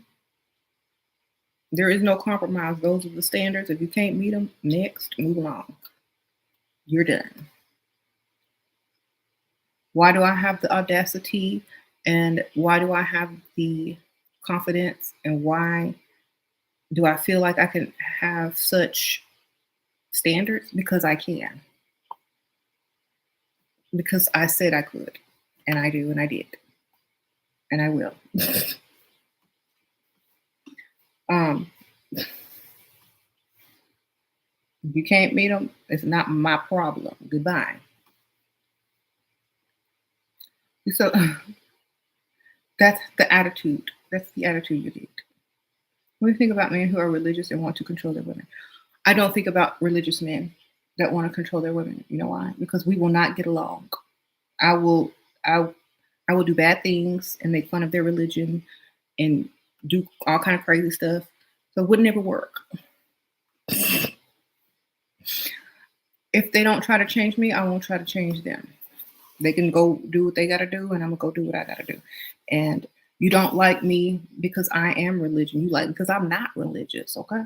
There is no compromise. Those are the standards. If you can't meet them, next, move along. You're done. Why do I have the audacity and why do I have the confidence and why do I feel like I can have such standards? Because I can. Because I said I could. And I do and I did. And I will. um if you can't meet them, it's not my problem. Goodbye. So that's the attitude. That's the attitude you need. When you think about men who are religious and want to control their women, I don't think about religious men that want to control their women. You know why? Because we will not get along. I will I I will do bad things and make fun of their religion and do all kind of crazy stuff. It would never work. If they don't try to change me, I won't try to change them. They can go do what they got to do, and I'm gonna go do what I got to do. And you don't like me because I am religion. You like me because I'm not religious. Okay,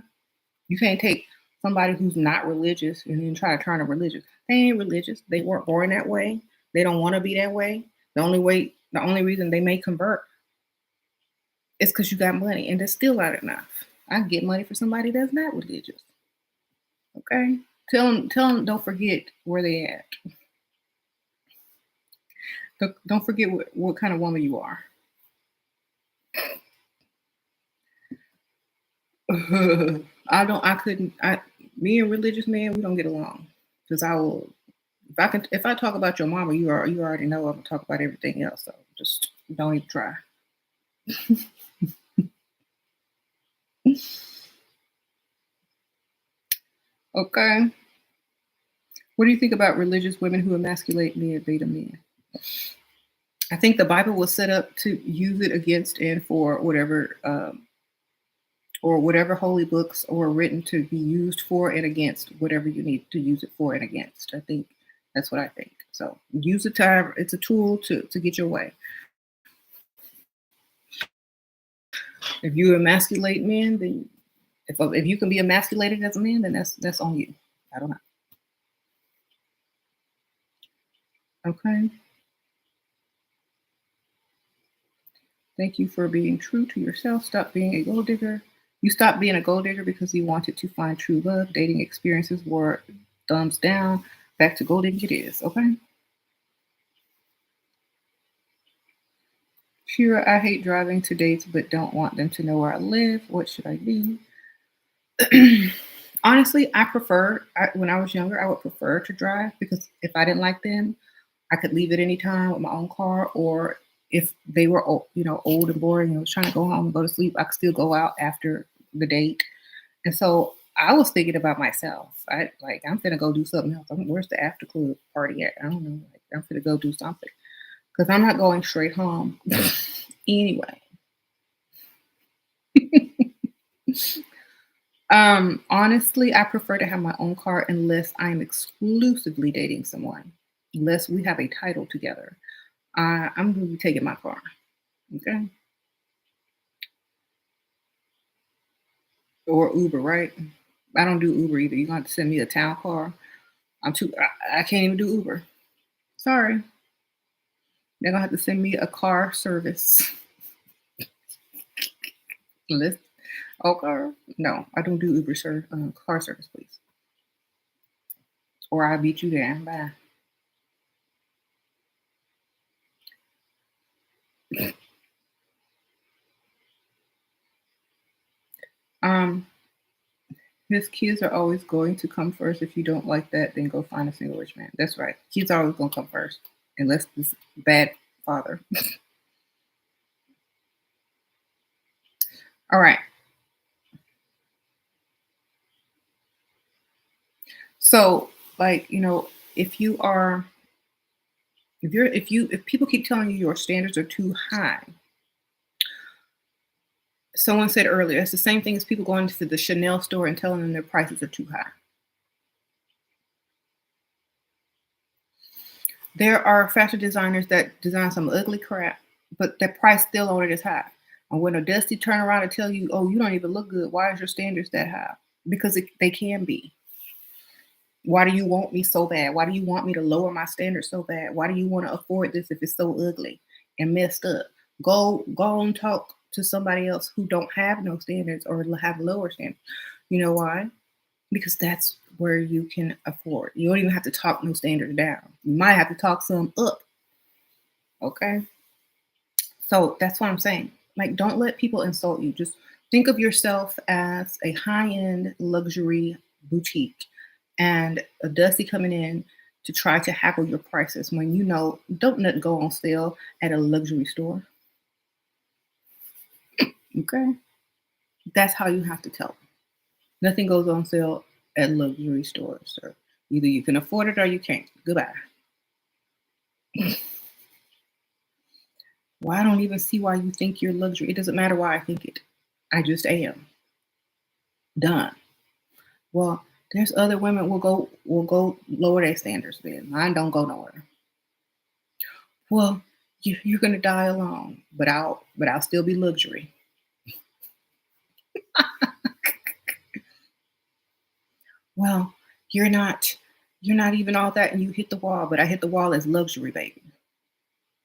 you can't take somebody who's not religious and then try to turn them religious. They ain't religious. They weren't born that way. They don't want to be that way. The only reason they may convert is because you got money, and that's still not enough. I can get money for somebody that's not religious. Okay, tell them, don't forget where they at. Don't forget what kind of woman you are. I couldn't, me and religious man, we don't get along. Because if I talk about your mama, you already know I'm gonna talk about everything else. So just don't even try. Okay. What do you think about religious women who emasculate men and beta men? I think the Bible was set up to use it against and for whatever, or whatever holy books were written to be used for and against whatever you need to use it for and against. I think that's what I think. So use the time. It's a tool to get your way. If you emasculate men, then if you can be emasculated as a man, then that's on you. I don't know. Okay. Thank you for being true to yourself. Stop being a gold digger. You stopped being a gold digger because you wanted to find true love. Dating experiences were thumbs down. Back to gold digging it is. Okay. Shira, I hate driving to dates but don't want them to know where I live. What should I do? Honestly, when I was younger, I would prefer to drive because if I didn't like them, I could leave at any time with my own car, or if they were old and boring and was trying to go home and go to sleep, I could still go out after the date. And so I was thinking about myself. I'm gonna go do something else. Where's the after club party at? I don't know. Like, I'm gonna go do something because I'm not going straight home anyway. Honestly, I prefer to have my own car unless I'm exclusively dating someone, unless we have a title together. I'm going to be taking my car. Okay. Or Uber, right? I don't do Uber either. You're going to have to send me a town car. I can't even do Uber. Sorry. They're going to have to send me a car service. List. Okay. No, I don't do Uber, sir. Car service, please. Or I'll beat you there. Bye. Um, His kids are always going to come first. If you don't like that, then go find a single rich man. That's right. Kids are always going to come first, unless this bad father. All right. So, like, if you are, if people keep telling you your standards are too high, someone said earlier, it's the same thing as people going to the Chanel store and telling them their prices are too high. There are fashion designers that design some ugly crap, but their price still on it is high. And when a dusty turn around and tell you, "Oh, you don't even look good. Why is your standards that high?" Because they can be. Why do you want me so bad? Why do you want me to lower my standards so bad? Why do you want to afford this if it's so ugly and messed up? Go and talk to somebody else who don't have no standards or have lower standards. You know why? Because that's where you can afford. You don't even have to talk no standards down. You might have to talk some up. Okay. So that's what I'm saying. Like, don't let people insult you. Just think of yourself as a high end luxury boutique and a Dusty coming in to try to haggle your prices when don't let go on sale at a luxury store. Okay. That's how you have to tell them. Nothing goes on sale at luxury stores, sir. Either you can afford it or you can't. Goodbye. Well, I don't even see why you think you're luxury. It doesn't matter why I think it. I just am. Done. Well, there's other women will go lower their standards then. Mine don't go nowhere. Well, you're gonna die alone, but I'll still be luxury. Well, you're not you're not even all that and you hit the wall, but I hit the wall as luxury, baby.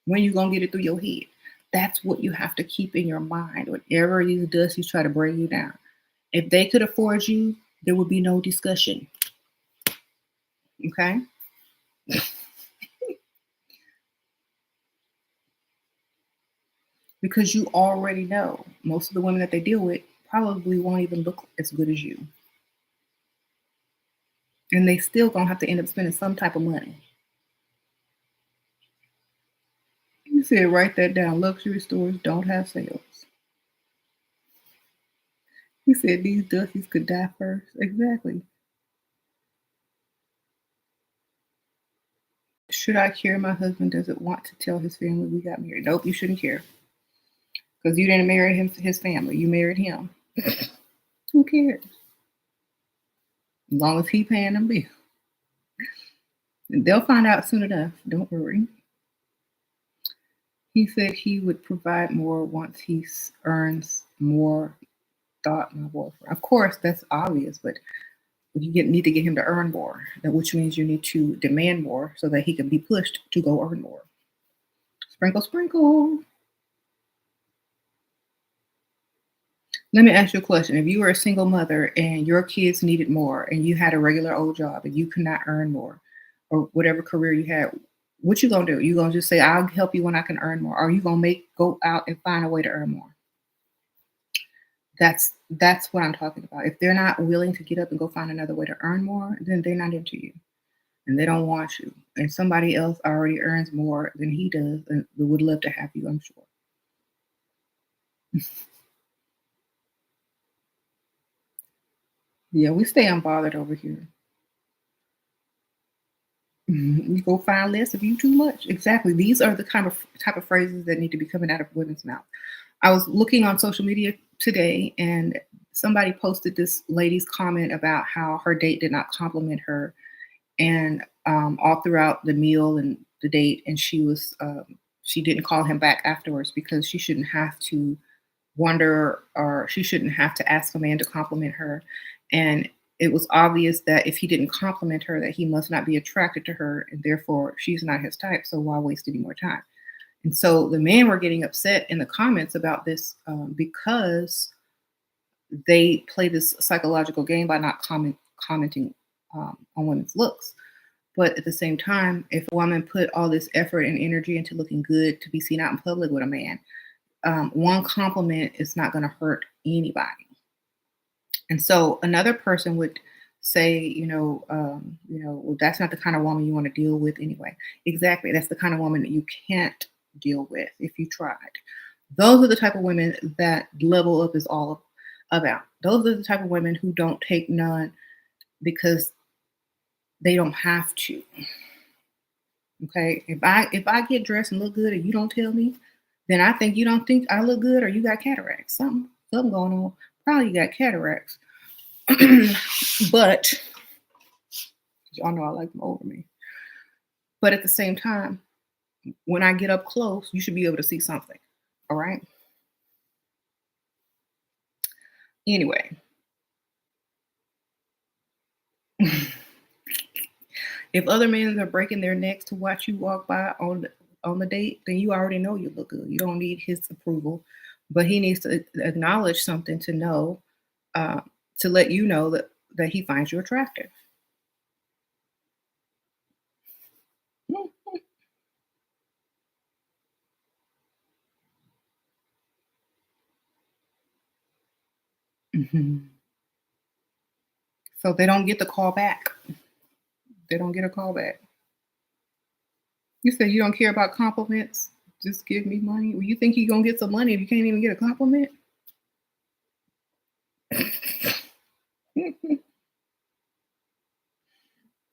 When you gonna get it through your head? That's what you have to keep in your mind whenever these dusties try to bring you down. If they could afford you, there would be no discussion. Okay? Because you already know most of the women that they deal with probably won't even look as good as you. And they still gonna have to end up spending some type of money. You said write that down. Luxury stores don't have sales. He said these dusties could die first. Exactly. Should I care? My husband doesn't want to tell his family we got married. Nope, you shouldn't care. Because you didn't marry his family. You married him. Who cares? As long as he paying them bills. They'll find out soon enough. Don't worry. He said he would provide more once earns more. Thought my boyfriend. Of course, that's obvious, but need to get him to earn more, which means you need to demand more so that he can be pushed to go earn more. Sprinkle, sprinkle. Let me ask you a question. If you were a single mother and your kids needed more and you had a regular old job and you could not earn more or whatever career you had, what you gonna do? You gonna just say, I'll help you when I can earn more? Or are you gonna go out and find a way to earn more? That's what I'm talking about. If they're not willing to get up and go find another way to earn more, then they're not into you and they don't want you. And somebody else already earns more than he does and would love to have you, I'm sure. Yeah, we stay unbothered over here. You go find less of you too much. Exactly. These are the kind of type of phrases that need to be coming out of women's mouth. I was looking on social media today and somebody posted this lady's comment about how her date did not compliment her and all throughout the meal and the date, and she didn't call him back afterwards because she shouldn't have to wonder or she shouldn't have to ask a man to compliment her. And it was obvious that if he didn't compliment her, that he must not be attracted to her, and therefore she's not his type. So why waste any more time? And so the men were getting upset in the comments about this because they play this psychological game by not commenting on women's looks. But at the same time, if a woman put all this effort and energy into looking good to be seen out in public with a man, one compliment is not going to hurt anybody. And so another person would say, well, that's not the kind of woman you want to deal with anyway. Exactly, that's the kind of woman that you can't deal with if you tried. Those are the type of women that level up is all about. Those are the type of women who don't take none because they don't have to. Okay, if I get dressed and look good and you don't tell me, then I think you don't think I look good or you got cataracts. Something going on. Probably you got cataracts. But y'all know I like them over me. But at the same time, when I get up close, you should be able to see something. All right. Anyway, if other men are breaking their necks to watch you walk by on the date, then you already know you look good. You don't need his approval, but he needs to acknowledge something to know, uh, to let you know that he finds you attractive. Mhm. So they don't get the call back. They don't get a call back. You said you don't care about compliments. Just give me money. Well, you think you gonna get some money if you can't even get a compliment?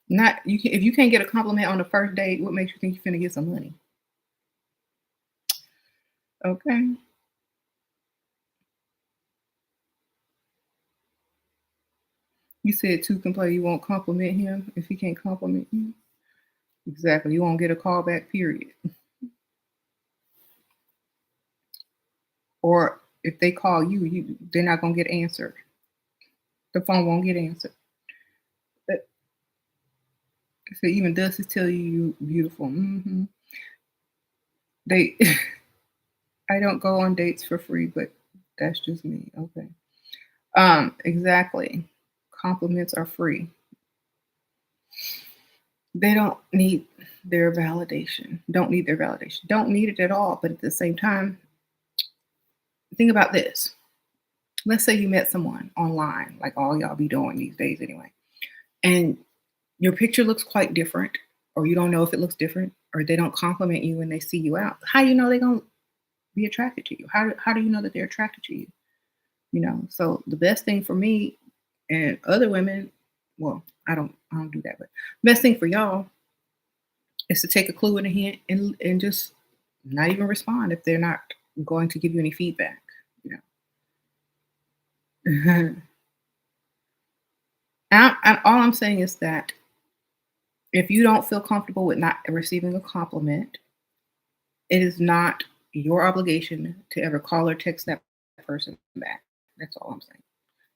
Not you. If you can't get a compliment on the first date, what makes you think you're gonna get some money? Okay. You said two can play. You won't compliment him if he can't compliment you. Exactly. You won't get a call back, period. Or if they call you, they're not gonna get answered. The phone won't get answered. But if it even does, it tell you you beautiful. They, I don't go on dates for free, but that's just me. Okay. Exactly. Compliments are free. They don't need their validation. Don't need their validation. Don't need it at all. But at the same time, think about this. Let's say you met someone online, like all y'all be doing these days anyway, and your picture looks quite different, or you don't know if it looks different, or they don't compliment you when they see you out. How do you know they're gonna be attracted to you? How do you know that they're attracted to you? You know, so the best thing for me and other women, well, I don't do that, but best thing for y'all is to take a clue and a hint and just not even respond if they're not going to give you any feedback, you know. All I'm saying is that if you don't feel comfortable with not receiving a compliment, it is not your obligation to ever call or text that person back. That's all I'm saying.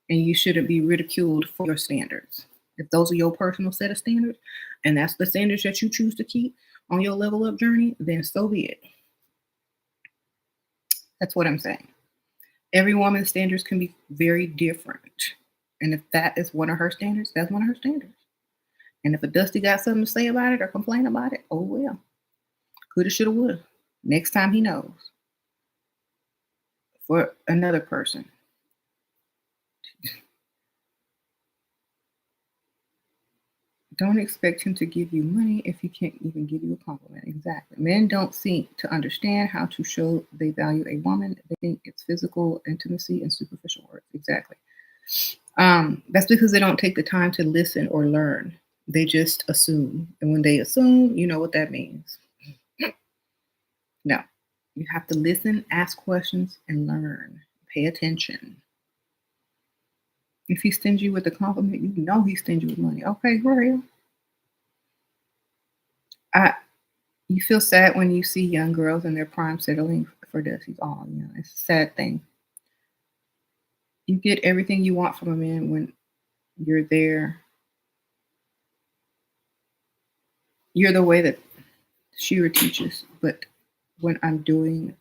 And you shouldn't be ridiculed for your standards. If those are your personal set of standards, and that's the standards that you choose to keep on your level up journey, then so be it. That's what I'm saying. Every woman's standards can be very different. And if that is one of her standards, that's one of her standards. And if a Dusty got something to say about it or complain about it, oh well. Coulda, shoulda, woulda. Next time he knows. For another person. Don't expect him to give you money if he can't even give you a compliment. Exactly. Men don't seem to understand how to show they value a woman. They think it's physical intimacy and superficial words. Exactly. That's because they don't take the time to listen or learn. They just assume. And when they assume, you know what that means. No. You have to listen, ask questions, and learn. Pay attention. If he's stingy with a compliment, you know he's stingy with money. Okay, great. You feel sad when you see young girls in their prime settling for this. Oh, you know, it's a sad thing. You get everything you want from a man when you're there. You're the way that Shira teaches, but when I'm doing,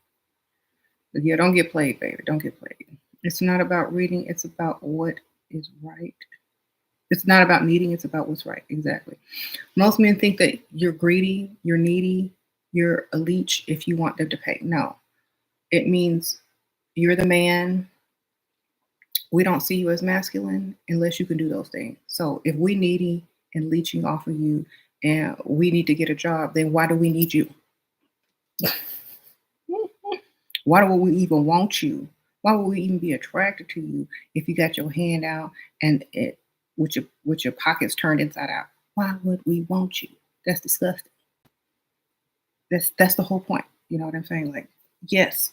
yeah, don't get played, baby. Don't get played. It's not about reading. It's about what is right. It's not about needing. It's about what's right. Exactly. Most men think that you're greedy, you're needy, you're a leech if you want them to pay. No, it means you're the man. We don't see you as masculine unless you can do those things. So if we needy and leeching off of you and we need to get a job, then why do we need you? Why do we even want you? Why would we even be attracted to you if you got your hand out and it with your pockets turned inside out? Why would we want you? That's disgusting. That's the whole point. You know what I'm saying? Like, yes,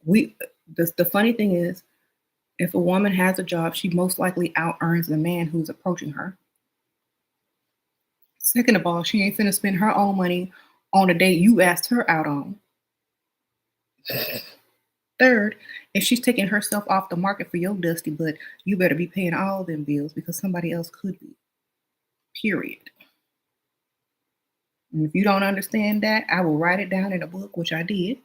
the funny thing is, if a woman has a job, she most likely out earns the man who's approaching her. Second of all, she ain't finna spend her own money on a date you asked her out on. Third, if she's taking herself off the market for your dusty butt, you better be paying all them bills because somebody else could be. Period. And if you don't understand that, I will write it down in a book, which I did.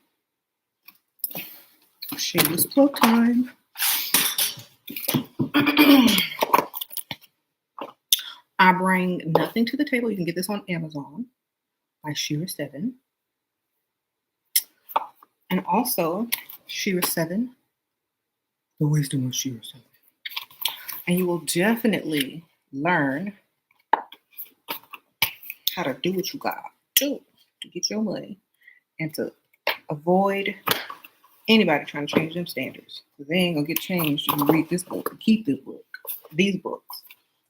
Shameless plug time. I bring nothing to the table. You can get this on Amazon by SheRaSeven. And also, SheRaSeven, the wisdom of SheRaSeven. And you will definitely learn how to do what you got to get your money and to avoid anybody trying to change them standards. Because they ain't going to get changed if you read this book and keep this book, these books.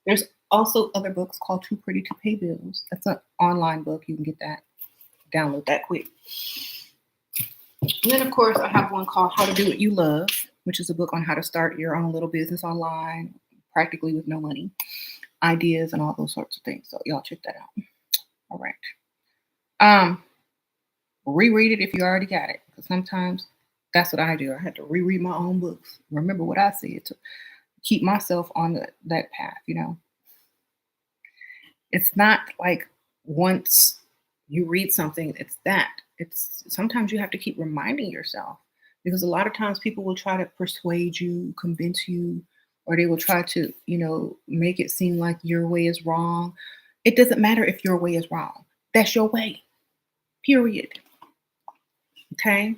There's also other books called Too Pretty to Pay Bills. That's an online book. You can get that, download that quick. And then, of course, I have one called How to Do What You Love, which is a book on how to start your own little business online, practically with no money, ideas, and all those sorts of things. So y'all check that out. All right. Um, Reread it if you already got it. Because sometimes that's what I do. I had to reread my own books, remember what I said to keep myself on that path. It's not like once you read something, it's that. It's sometimes you have to keep reminding yourself because a lot of times people will try to persuade you, convince you, or they will try to, make it seem like your way is wrong. It doesn't matter if your way is wrong. That's your way. Period. Okay?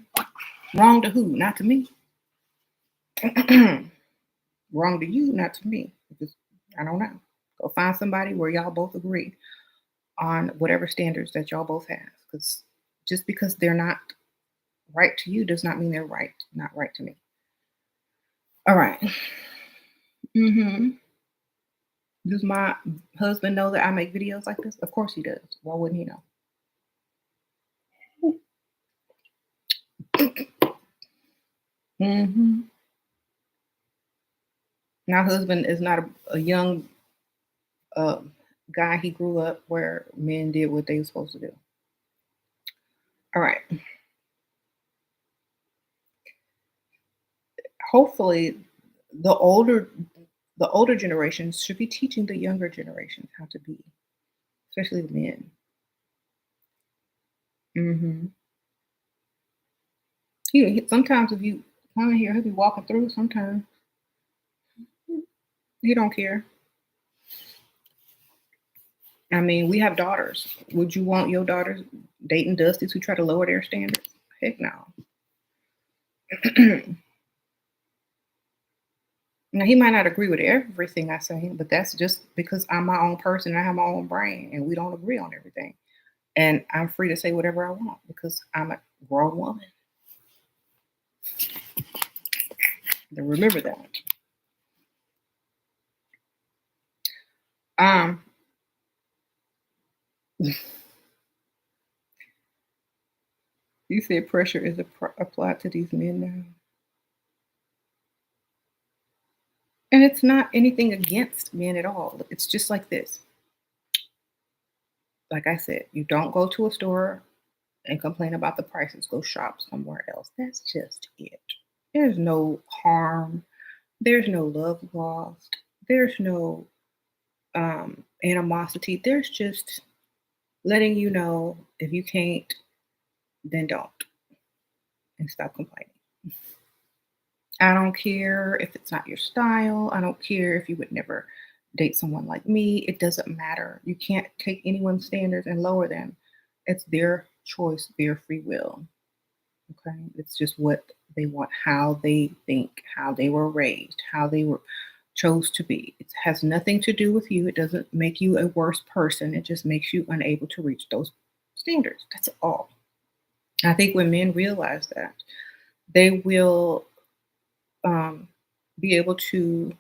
Wrong to who? Not to me. Wrong to you, not to me. Because I don't know. Go find somebody where y'all both agree on whatever standards that y'all both have. Because just because they're not right to you does not mean they're not right to me. All right. Does my husband know that I make videos like this? Of course he does. Why wouldn't he know? My husband is not a young guy. He grew up where men did what they were supposed to do. All right. Hopefully, the older generations should be teaching the younger generations how to be, especially the men. Sometimes if you come in here, he'll be walking through. Sometimes he don't care. I mean, we have daughters. Would you want your daughters dating Dusties who try to lower their standards? Heck no. Now he might not agree with everything I say, but that's just because I'm my own person and I have my own brain and we don't agree on everything. And I'm free to say whatever I want because I'm a grown woman. Remember that. You said pressure is applied to these men now. And it's not anything against men at all. It's just like this. Like I said, you don't go to a store and complain about the prices. Go shop somewhere else. That's just it. There's no harm. There's no love lost. There's no animosity. There's just letting you know if you can't, then don't. And stop complaining. I don't care if it's not your style. I don't care if you would never date someone like me. It doesn't matter. You can't take anyone's standards and lower them. It's their choice, their free will. Okay. It's just what they want, how they think, how they were raised, how they were chose to be. It has nothing to do with you. It doesn't make you a worse person. It just makes you unable to reach those standards. That's all. I think when men realize that, they will be able to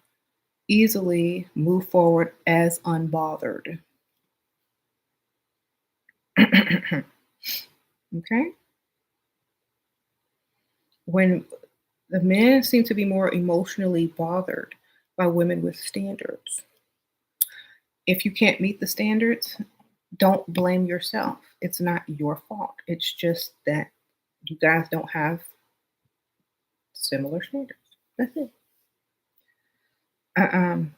easily move forward as unbothered. Okay? When the men seem to be more emotionally bothered by women with standards. If you can't meet the standards, don't blame yourself. It's not your fault. It's just that you guys don't have similar standards. That's it. On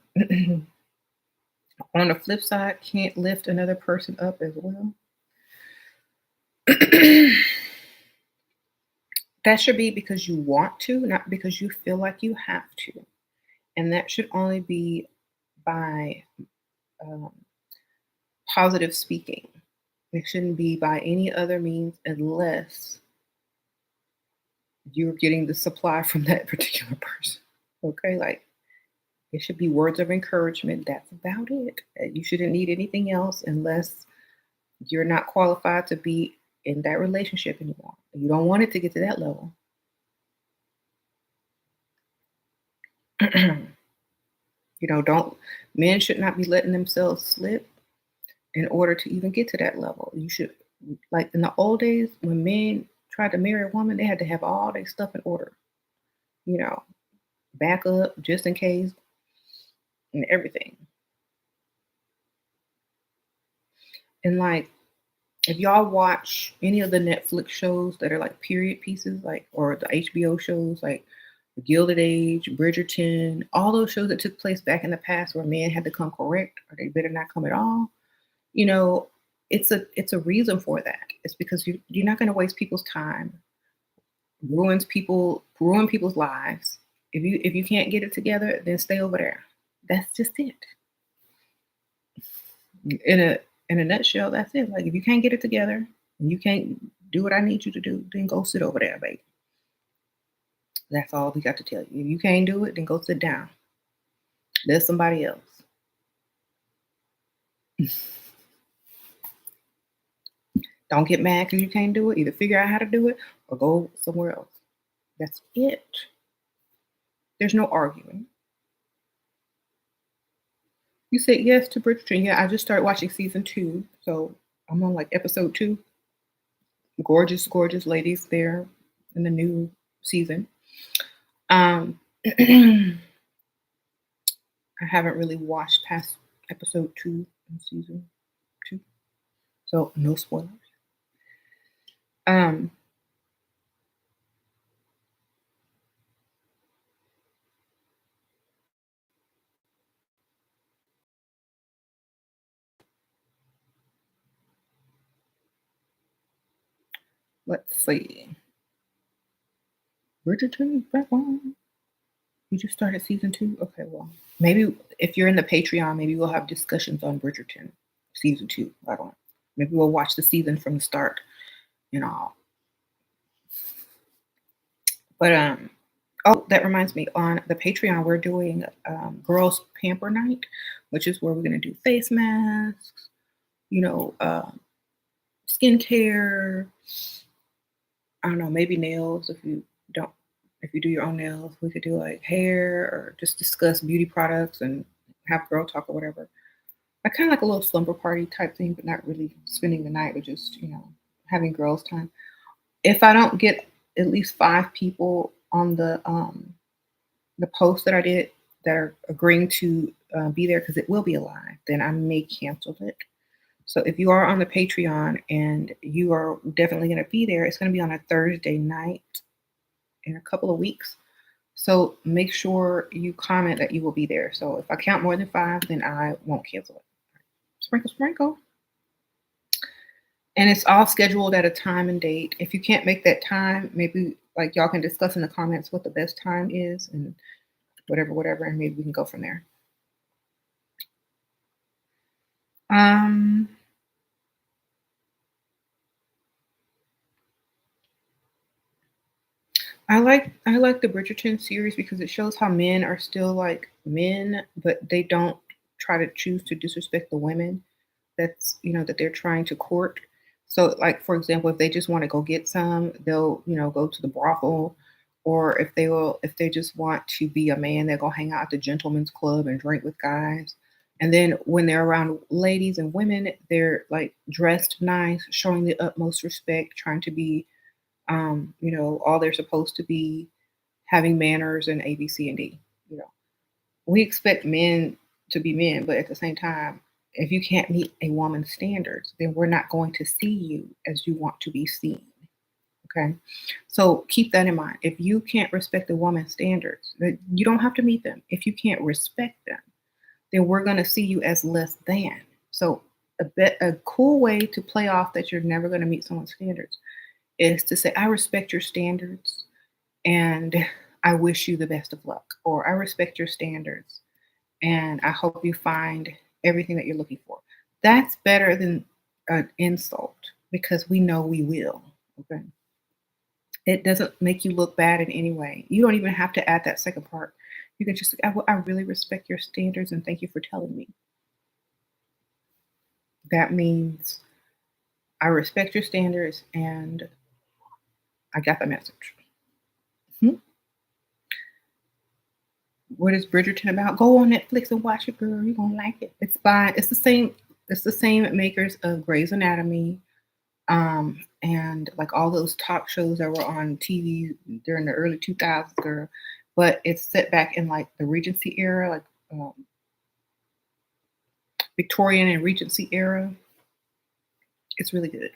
the flip side, can't lift another person up as well. That should be because you want to, not because you feel like you have to. And that should only be by um, positive speaking. It shouldn't be by any other means unless you're getting the supply from that particular person. Okay, like it should be words of encouragement. That's about it. You shouldn't need anything else unless you're not qualified to be in that relationship anymore. You don't want it to get to that level. Don't men should not be letting themselves slip in order to even get to that level. You should, like in the old days when men tried to marry a woman, they had to have all their stuff in order. Back up just in case and everything. And like, if y'all watch any of the Netflix shows that are like period pieces, like or the HBO shows like The Gilded Age, Bridgerton, all those shows that took place back in the past where men had to come correct or they better not come at all, you know, it's a reason for that. It's because you're not going to waste people's time, ruin people's lives. If you can't get it together, then stay over there. That's just it. In a nutshell, that's it. Like if you can't get it together and you can't do what I need you to do, then go sit over there, baby. That's all we got to tell you. If you can't do it, then go sit down. There's somebody else. Don't get mad because you can't do it. Either figure out how to do it or go somewhere else. That's it. There's no arguing. You said yes to Bridgerton. Yeah, I just started watching season 2. So I'm on like episode 2. Gorgeous, gorgeous ladies there in the new season. I haven't really watched past episode 2 in season 2. So no spoilers. Um, let's see. Bridgerton back on. You just started season 2? Okay, well, maybe if you're in the Patreon, maybe we'll have discussions on Bridgerton season 2. I don't know. Maybe we'll watch the season from the start and all. But oh, that reminds me. On the Patreon, we're doing Girls Pamper Night, which is where we're gonna do face masks, you know, skincare. I don't know, maybe nails don't if you do your own nails. We could do like hair or just discuss beauty products and have girl talk or whatever. I kind of like a little slumber party type thing, but not really spending the night, but just having girls time. If I don't get at least 5 people on the post that I did that are agreeing to be there because it will be alive, then I may cancel it. So if you are on the Patreon and you are definitely going to be there, it's going to be on a Thursday night in a couple of weeks. So make sure you comment that you will be there. So if I count more than 5, then I won't cancel it. Sprinkle, sprinkle. And it's all scheduled at a time and date. If you can't make that time, maybe like y'all can discuss in the comments what the best time is and whatever, and maybe we can go from there. Um, I like the Bridgerton series because it shows how men are still like men, but they don't try to choose to disrespect the women that they're trying to court. So like for example, if they just want to go get some, they'll go to the brothel, or if they just want to be a man, they'll go hang out at the gentleman's club and drink with guys. And then when they're around ladies and women, they're like dressed nice, showing the utmost respect, trying to be all they're supposed to be, having manners and A, B, C, and D. You know, we expect men to be men, but at the same time, if you can't meet a woman's standards, then we're not going to see you as you want to be seen. Okay. So keep that in mind. If you can't respect a woman's standards, then you don't have to meet them. If you can't respect them, then we're going to see you as less than. So a cool way to play off that you're never going to meet someone's standards is to say, I respect your standards and I wish you the best of luck. Or I respect your standards and I hope you find everything that you're looking for. That's better than an insult because we know we will. Okay. It doesn't make you look bad in any way. You don't even have to add that second part. You can just, I really respect your standards and thank you for telling me. That means I respect your standards and I got the message. Hmm? What is Bridgerton about? Go on Netflix and watch it, girl. You're gonna like it. It's the same makers of Grey's Anatomy, and like all those talk shows that were on TV during the early 2000s, girl. But it's set back in like the Regency era, like Victorian and Regency era. It's really good.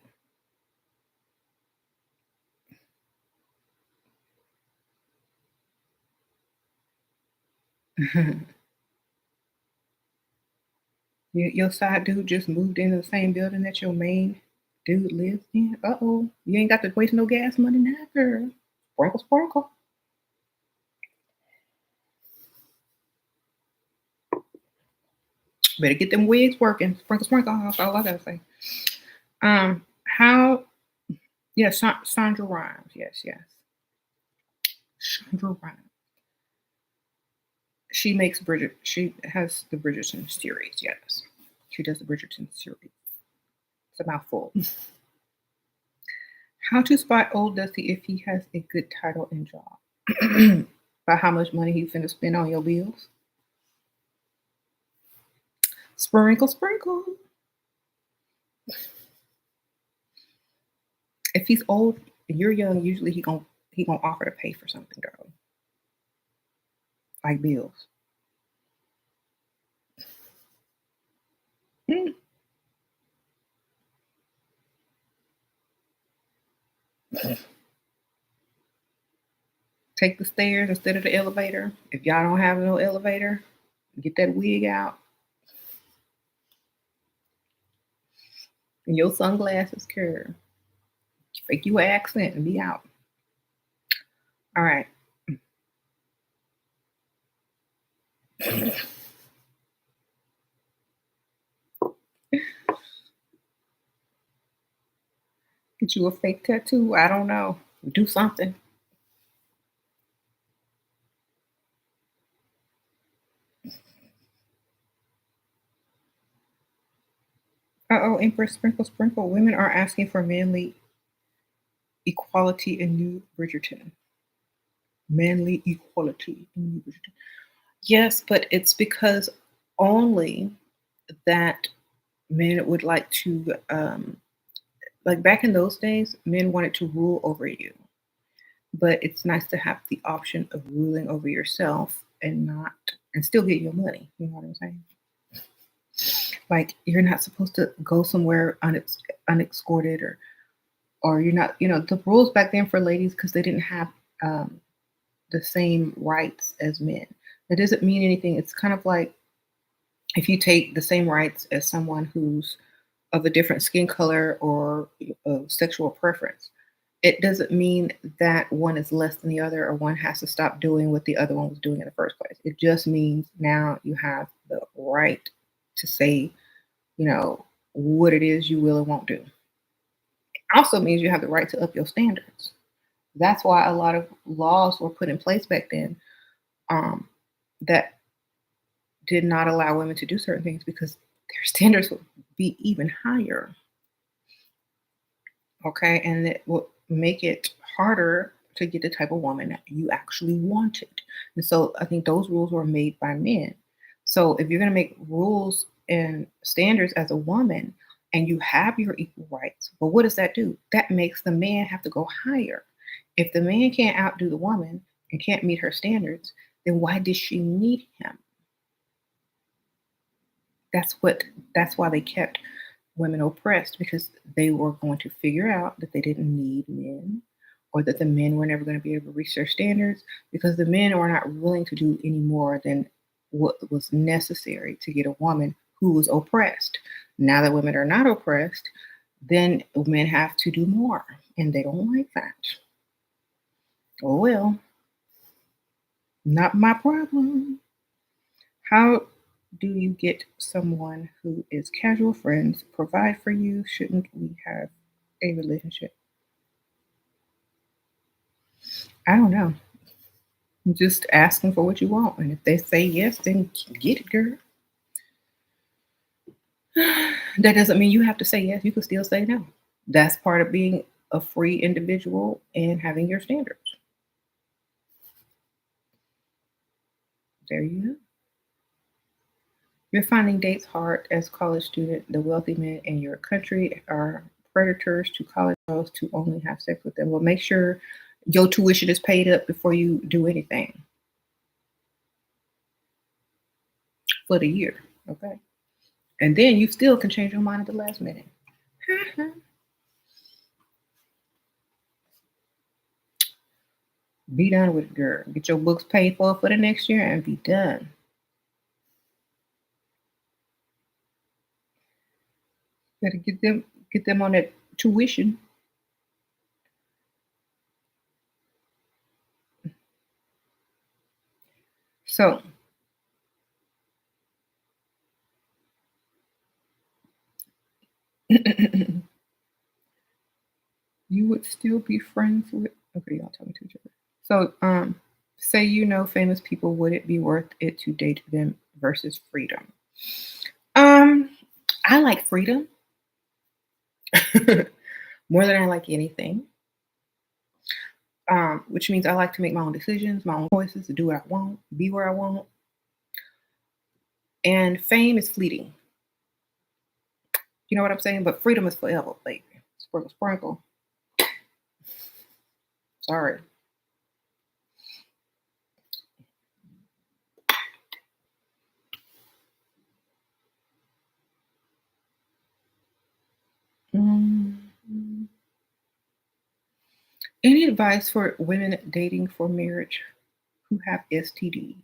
Your side dude just moved into the same building that your main dude lives in. Uh-oh. You ain't got to waste no gas money now, girl. Sprinkle, sprinkle. Better get them wigs working. Sprinkle, sprinkle. That's all I gotta say. How? Yes, Sandra Rhimes. Yes, yes. Sandra Rhimes. She makes Bridget. She has the Bridgerton series. Yes, she does the Bridgerton series. It's a mouthful. How to spot old Dusty if he has a good title and job? By how much money he finna spend on your bills? Sprinkle, sprinkle. If he's old and you're young, usually he gonna offer to pay for something, girl, like bills. Mm. Take the stairs instead of the elevator. If y'all don't have no elevator, get that wig out and your sunglasses, girl. Fake you an accent and be out. All right. Get you a fake tattoo. I don't know. Do something. Uh-oh, Empress Sprinkle Sprinkle. Women are asking for manly equality in New Bridgerton. Manly equality in New Bridgerton. Yes, but it's because only that men would like to, like back in those days, men wanted to rule over you. But it's nice to have the option of ruling over yourself and not, and still get your money. You know what I'm saying? Like you're not supposed to go somewhere unescorted, or you're not, the rules back then for ladies, because they didn't have um, the same rights as men. That doesn't mean anything. It's kind of like if you take the same rights as someone who's of a different skin color or sexual preference, it doesn't mean that one is less than the other or one has to stop doing what the other one was doing in the first place. It just means now you have the right to say, what it is you will and won't do. Also means you have the right to up your standards. That's why a lot of laws were put in place back then, um, that did not allow women to do certain things because their standards would be even higher. Okay, and it will make it harder to get the type of woman that you actually wanted. And so I think those rules were made by men. So if you're going to make rules and standards as a woman and you have your equal rights, well, what does that do? That makes the man have to go higher. If the man can't outdo the woman and can't meet her standards, then why does she need him? That's why they kept women oppressed, because they were going to figure out that they didn't need men, or that the men were never going to be able to reach their standards, because the men were not willing to do any more than what was necessary to get a woman who was oppressed. Now that women are not oppressed, then men have to do more, and they don't like that. Oh well, not my problem. How do you get someone who is casual friends, provide for you? Shouldn't we have a relationship? I don't know. Just ask them for what you want. And if they say yes, then get it, girl. That doesn't mean you have to say yes. You can still say no. That's part of being a free individual and having your standards. There you go. You're finding dates hard as college student. The wealthy men in your country are predators to college girls to only have sex with them. Well, make sure your tuition is paid up before you do anything for the year. Okay. And then you still can change your mind at the last minute. Be done with it, girl. Get your books paid for the next year and be done. Better get them on that tuition. So you would still be friends with, okay, y'all tell me to each other. So say famous people, would it be worth it to date them versus freedom? Um I like freedom more than I like anything. Which means I like to make my own decisions, my own choices, to do what I want, be where I want. And fame is fleeting. You know what I'm saying? But freedom is forever, baby. Sprinkle, sprinkle. Sorry. Mm. Any advice for women dating for marriage who have STDs?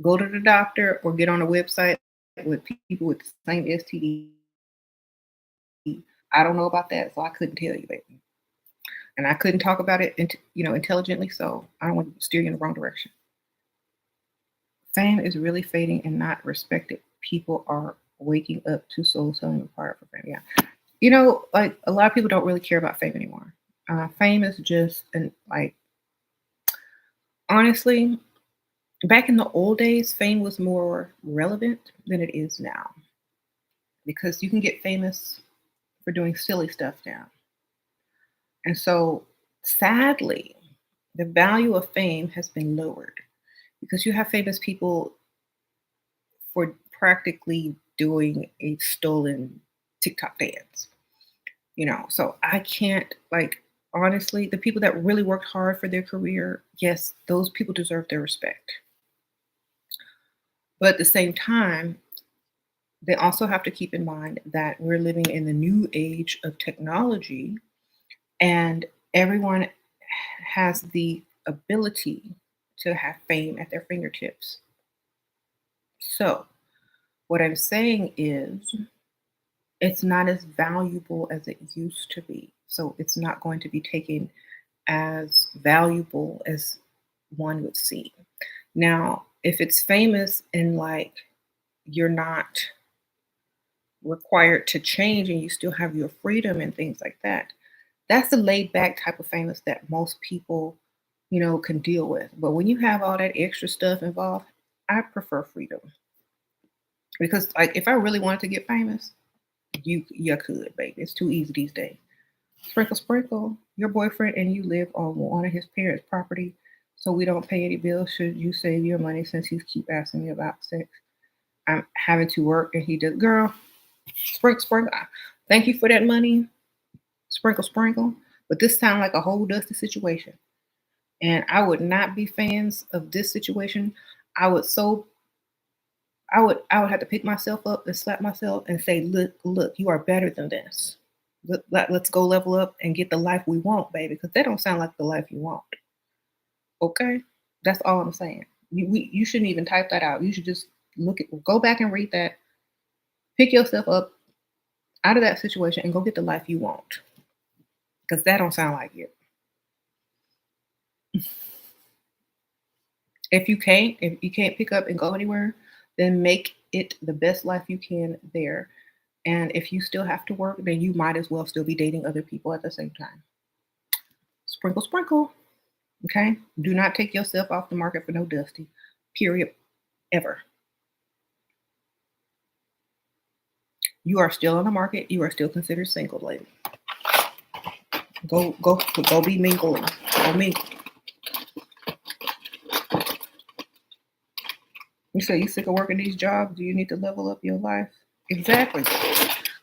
Go to the doctor or get on a website with people with the same STD. I don't know about that, so I couldn't tell you, baby. And I couldn't talk about it, intelligently. So I don't want to steer you in the wrong direction. Fame is really fading and not respected. People are waking up to soul selling required for fame. Yeah, like a lot of people don't really care about fame anymore. Fame is just like honestly, back in the old days, fame was more relevant than it is now because you can get famous for doing silly stuff now. And so, sadly, the value of fame has been lowered because you have famous people for practically doing a stolen TikTok dance. So I can't, like, honestly, the people that really worked hard for their career, yes, those people deserve their respect. But at the same time, they also have to keep in mind that we're living in the new age of technology and everyone has the ability to have fame at their fingertips. So, what I'm saying is, it's not as valuable as it used to be. So, it's not going to be taken as valuable as one would see. Now, if it's famous and like you're not required to change and you still have your freedom and things like that, that's the laid back type of famous that most people, can deal with. But when you have all that extra stuff involved, I prefer freedom because, like, if I really wanted to get famous, you could, baby. It's too easy these days. Sprinkle, sprinkle. Your boyfriend and you live on one of his parents' property, so we don't pay any bills. Should you save your money since he's keep asking me about sex? I'm having to work and he does. Girl, sprinkle, sprinkle. Thank you for that money. Sprinkle, sprinkle. But this sounds like a whole dusty situation. And I would not be fans of this situation. I would so I would have to pick myself up and slap myself and say, look, you are better than this. Let's go level up and get the life we want, baby, because that don't sound like the life you want. Okay? That's all I'm saying. You shouldn't even type that out. You should just go back and read that, pick yourself up out of that situation and go get the life you want. Because that don't sound like it. If you can't pick up and go anywhere, then make it the best life you can there. And if you still have to work, then you might as well still be dating other people at the same time. Sprinkle, sprinkle. Okay? Do not take yourself off the market for no dusty. Period. Ever. You are still on the market. You are still considered single, lady. Go be mingling. Go mingle. You say you sick of working these jobs? Do you need to level up your life? Exactly.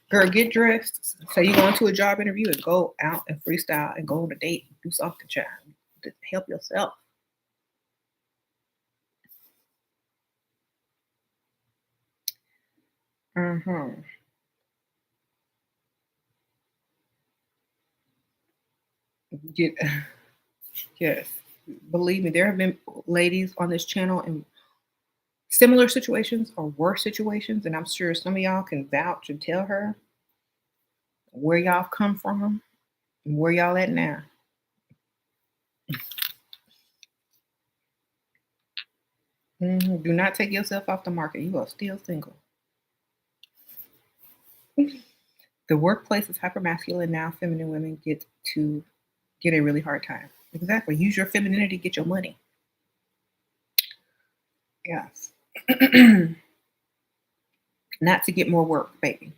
Girl, get dressed. Say you going to a job interview and go out and freestyle and go on a date. Do something, child, to help yourself. Mhm. Get yes. Believe me, there have been ladies on this channel in similar situations or worse situations, and I'm sure some of y'all can vouch and tell her where y'all come from and where y'all at now. Mhm. Do not take yourself off the market. You are still single. The workplace is hyper masculine now. Feminine women get a really hard time. Exactly. Use your femininity, get your money. Yes. Not to get more work, baby.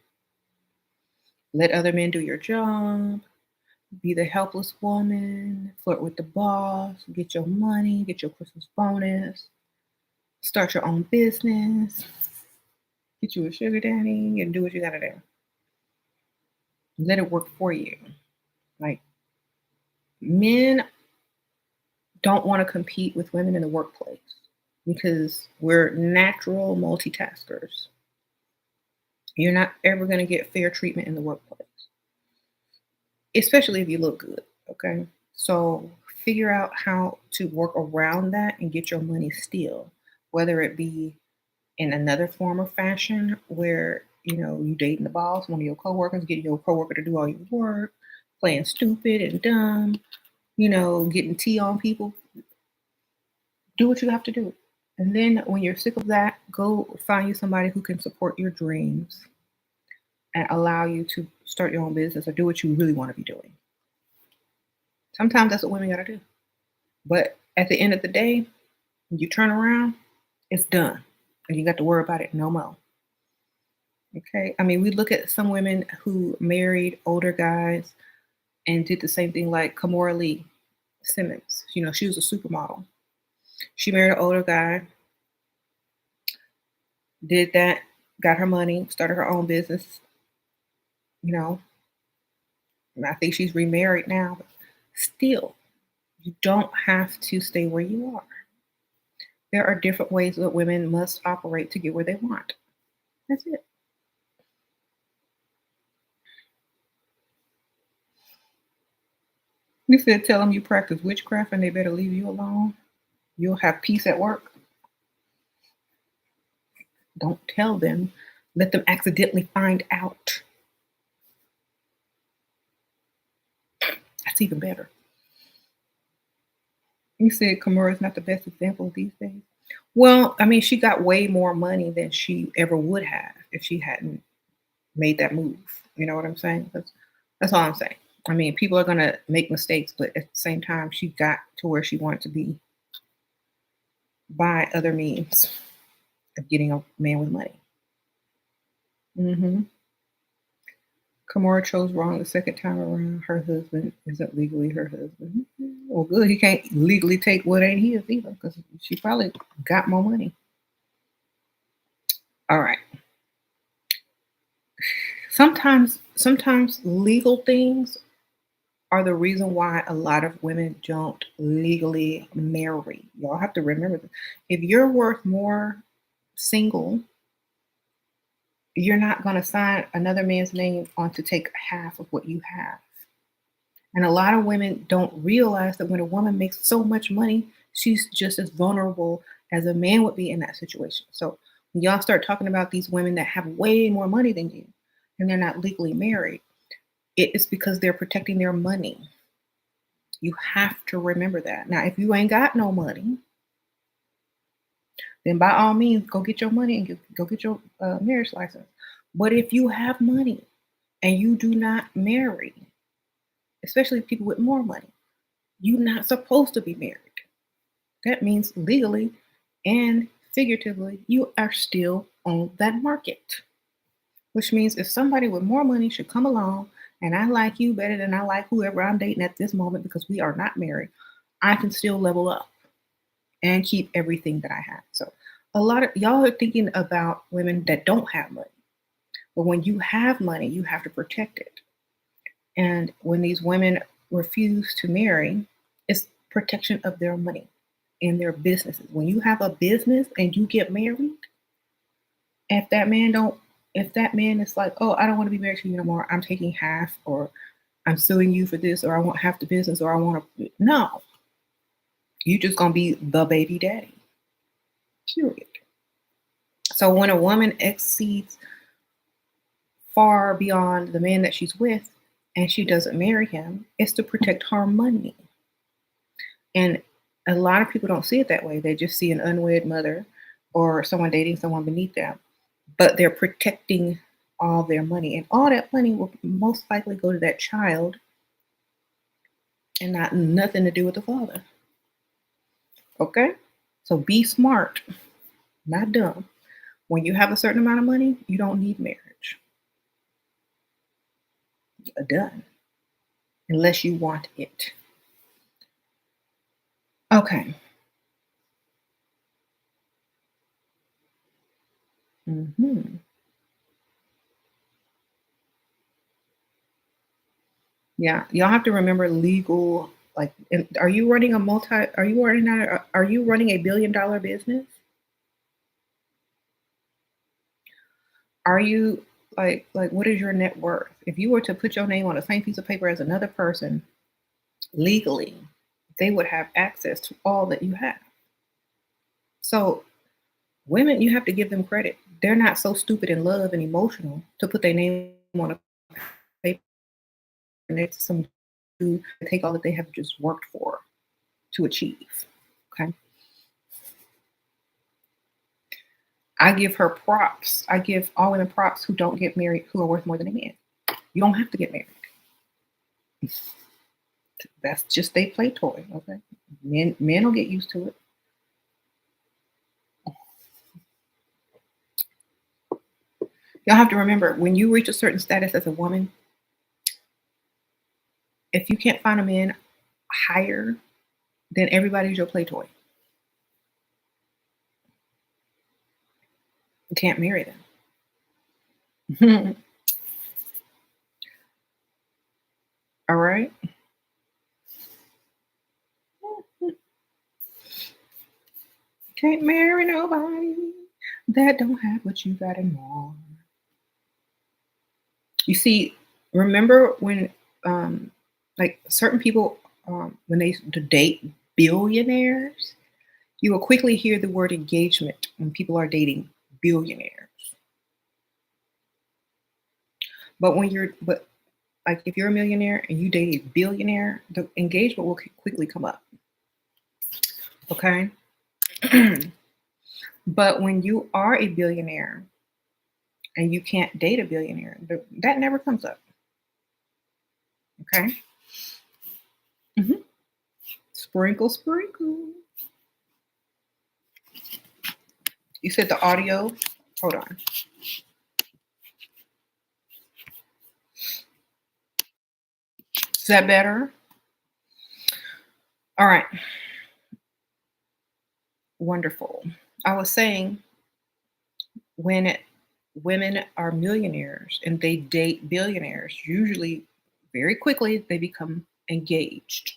Let other men do your job. Be the helpless woman. Flirt with the boss. Get your money. Get your Christmas bonus. Start your own business. Get you a sugar daddy and do what you gotta do. Let it work for you. Like men don't want to compete with women in the workplace because we're natural multitaskers. You're not ever going to get fair treatment in the workplace, especially if you look good. Okay. So figure out how to work around that and get your money still, whether it be in another form of fashion where, you dating the boss, one of your coworkers, getting your coworker to do all your work, playing stupid and dumb, getting tea on people. Do what you have to do. And then when you're sick of that, go find you somebody who can support your dreams and allow you to start your own business or do what you really want to be doing. Sometimes that's what women got to do. But at the end of the day, when you turn around, it's done. And you got to worry about it no more. Okay. I mean, we look at some women who married older guys and did the same thing like Kamora Lee Simmons. She was a supermodel. She married an older guy, did that, got her money, started her own business, you know, and I think she's remarried now, but still, you don't have to stay where you are. There are different ways that women must operate to get where they want. That's it. You said tell them you practice witchcraft and they better leave you alone. You'll have peace at work. Don't tell them. Let them accidentally find out. That's even better. You said Kamura is not the best example these days. Well, I mean, she got way more money than she ever would have if she hadn't made that move. You know what I'm saying? That's all I'm saying. I mean, people are gonna make mistakes, but at the same time, she got to where she wanted to be by other means of getting a man with money. hmm Kamora chose wrong the second time around. Her husband isn't legally her husband. Well, good. He can't legally take what ain't his either because she probably got more money. All right. Sometimes legal things are the reason why a lot of women don't legally marry. Y'all have to remember this. If you're worth more single, you're not going to sign another man's name on to take half of what you have. And a lot of women don't realize that when a woman makes so much money, she's just as vulnerable as a man would be in that situation. So when y'all start talking about these women that have way more money than you and they're not legally married, it is because they're protecting their money. You have to remember that. Now, if you ain't got no money, then by all means, go get your money and go get your marriage license. But if you have money and you do not marry, especially people with more money, you're not supposed to be married. That means legally and figuratively, you are still on that market. Which means if somebody with more money should come along and I like you better than I like whoever I'm dating at this moment because we are not married, I can still level up and keep everything that I have. So a lot of y'all are thinking about women that don't have money. But when you have money, you have to protect it. And when these women refuse to marry, it's protection of their money and their businesses. When you have a business and you get married, if that man don't If that man is like, oh, I don't want to be married to you anymore, I'm taking half, or I'm suing you for this, or I want half the business, or I want to, no, you just gonna be the baby daddy. Period. So when a woman exceeds far beyond the man that she's with and she doesn't marry him, it's to protect her money. And a lot of people don't see it that way. They just see an unwed mother or someone dating someone beneath them, but they're protecting all their money. And all that money will most likely go to that child and not nothing to do with the father. Okay? So be smart, not dumb. When you have a certain amount of money, you don't need marriage. Done. Unless you want it. Okay. hmm Yeah. Y'all have to remember legal. Like, are you running a are you running a $1 billion business? Are you what is your net worth? If you were to put your name on the same piece of paper as another person legally, they would have access to all that you have. So women, you have to give them credit. They're not so stupid in love and emotional to put their name on a paper next to some dude and take all that they have just worked for to achieve. Okay. I give her props. I give all women props who don't get married, who are worth more than a man. You don't have to get married. That's just they play toy. Okay. Men will get used to it. Y'all have to remember when you reach a certain status as a woman, if you can't find a man higher, then everybody's your play toy. You can't marry them. All right. Can't marry nobody that don't have what you got and more. You see, remember when like certain people when they to date billionaires, you will quickly hear the word engagement when people are dating billionaires. But like if you're a millionaire and you date a billionaire, the engagement will quickly come up. Okay. But when you are a billionaire and you can't date a billionaire, that never comes up. Okay. hmm Sprinkle, sprinkle. You said the audio. Hold on. Is that better? All right. Wonderful. I was saying when women are millionaires and they date billionaires, usually very quickly they become engaged.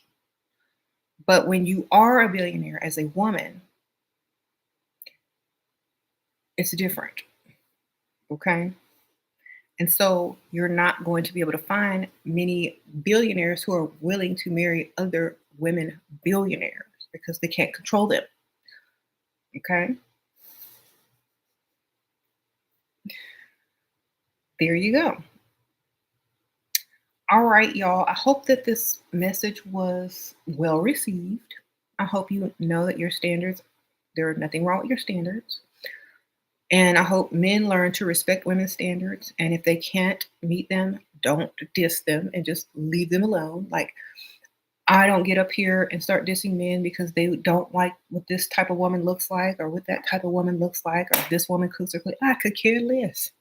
But when you are a billionaire as a woman, it's different. Okay. And so you're not going to be able to find many billionaires who are willing to marry other women billionaires because they can't control them. Okay. There you go. All right, y'all. I hope that this message was well received. I hope you know that your standards, there is nothing wrong with your standards. And I hope men learn to respect women's standards. And if they can't meet them, don't diss them and just leave them alone. Like, I don't get up here and start dissing men because they don't like what this type of woman looks like or what that type of woman looks like or this woman cooks or clean. I could care less.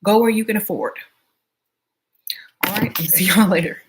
Go where you can afford. All right. See y'all later.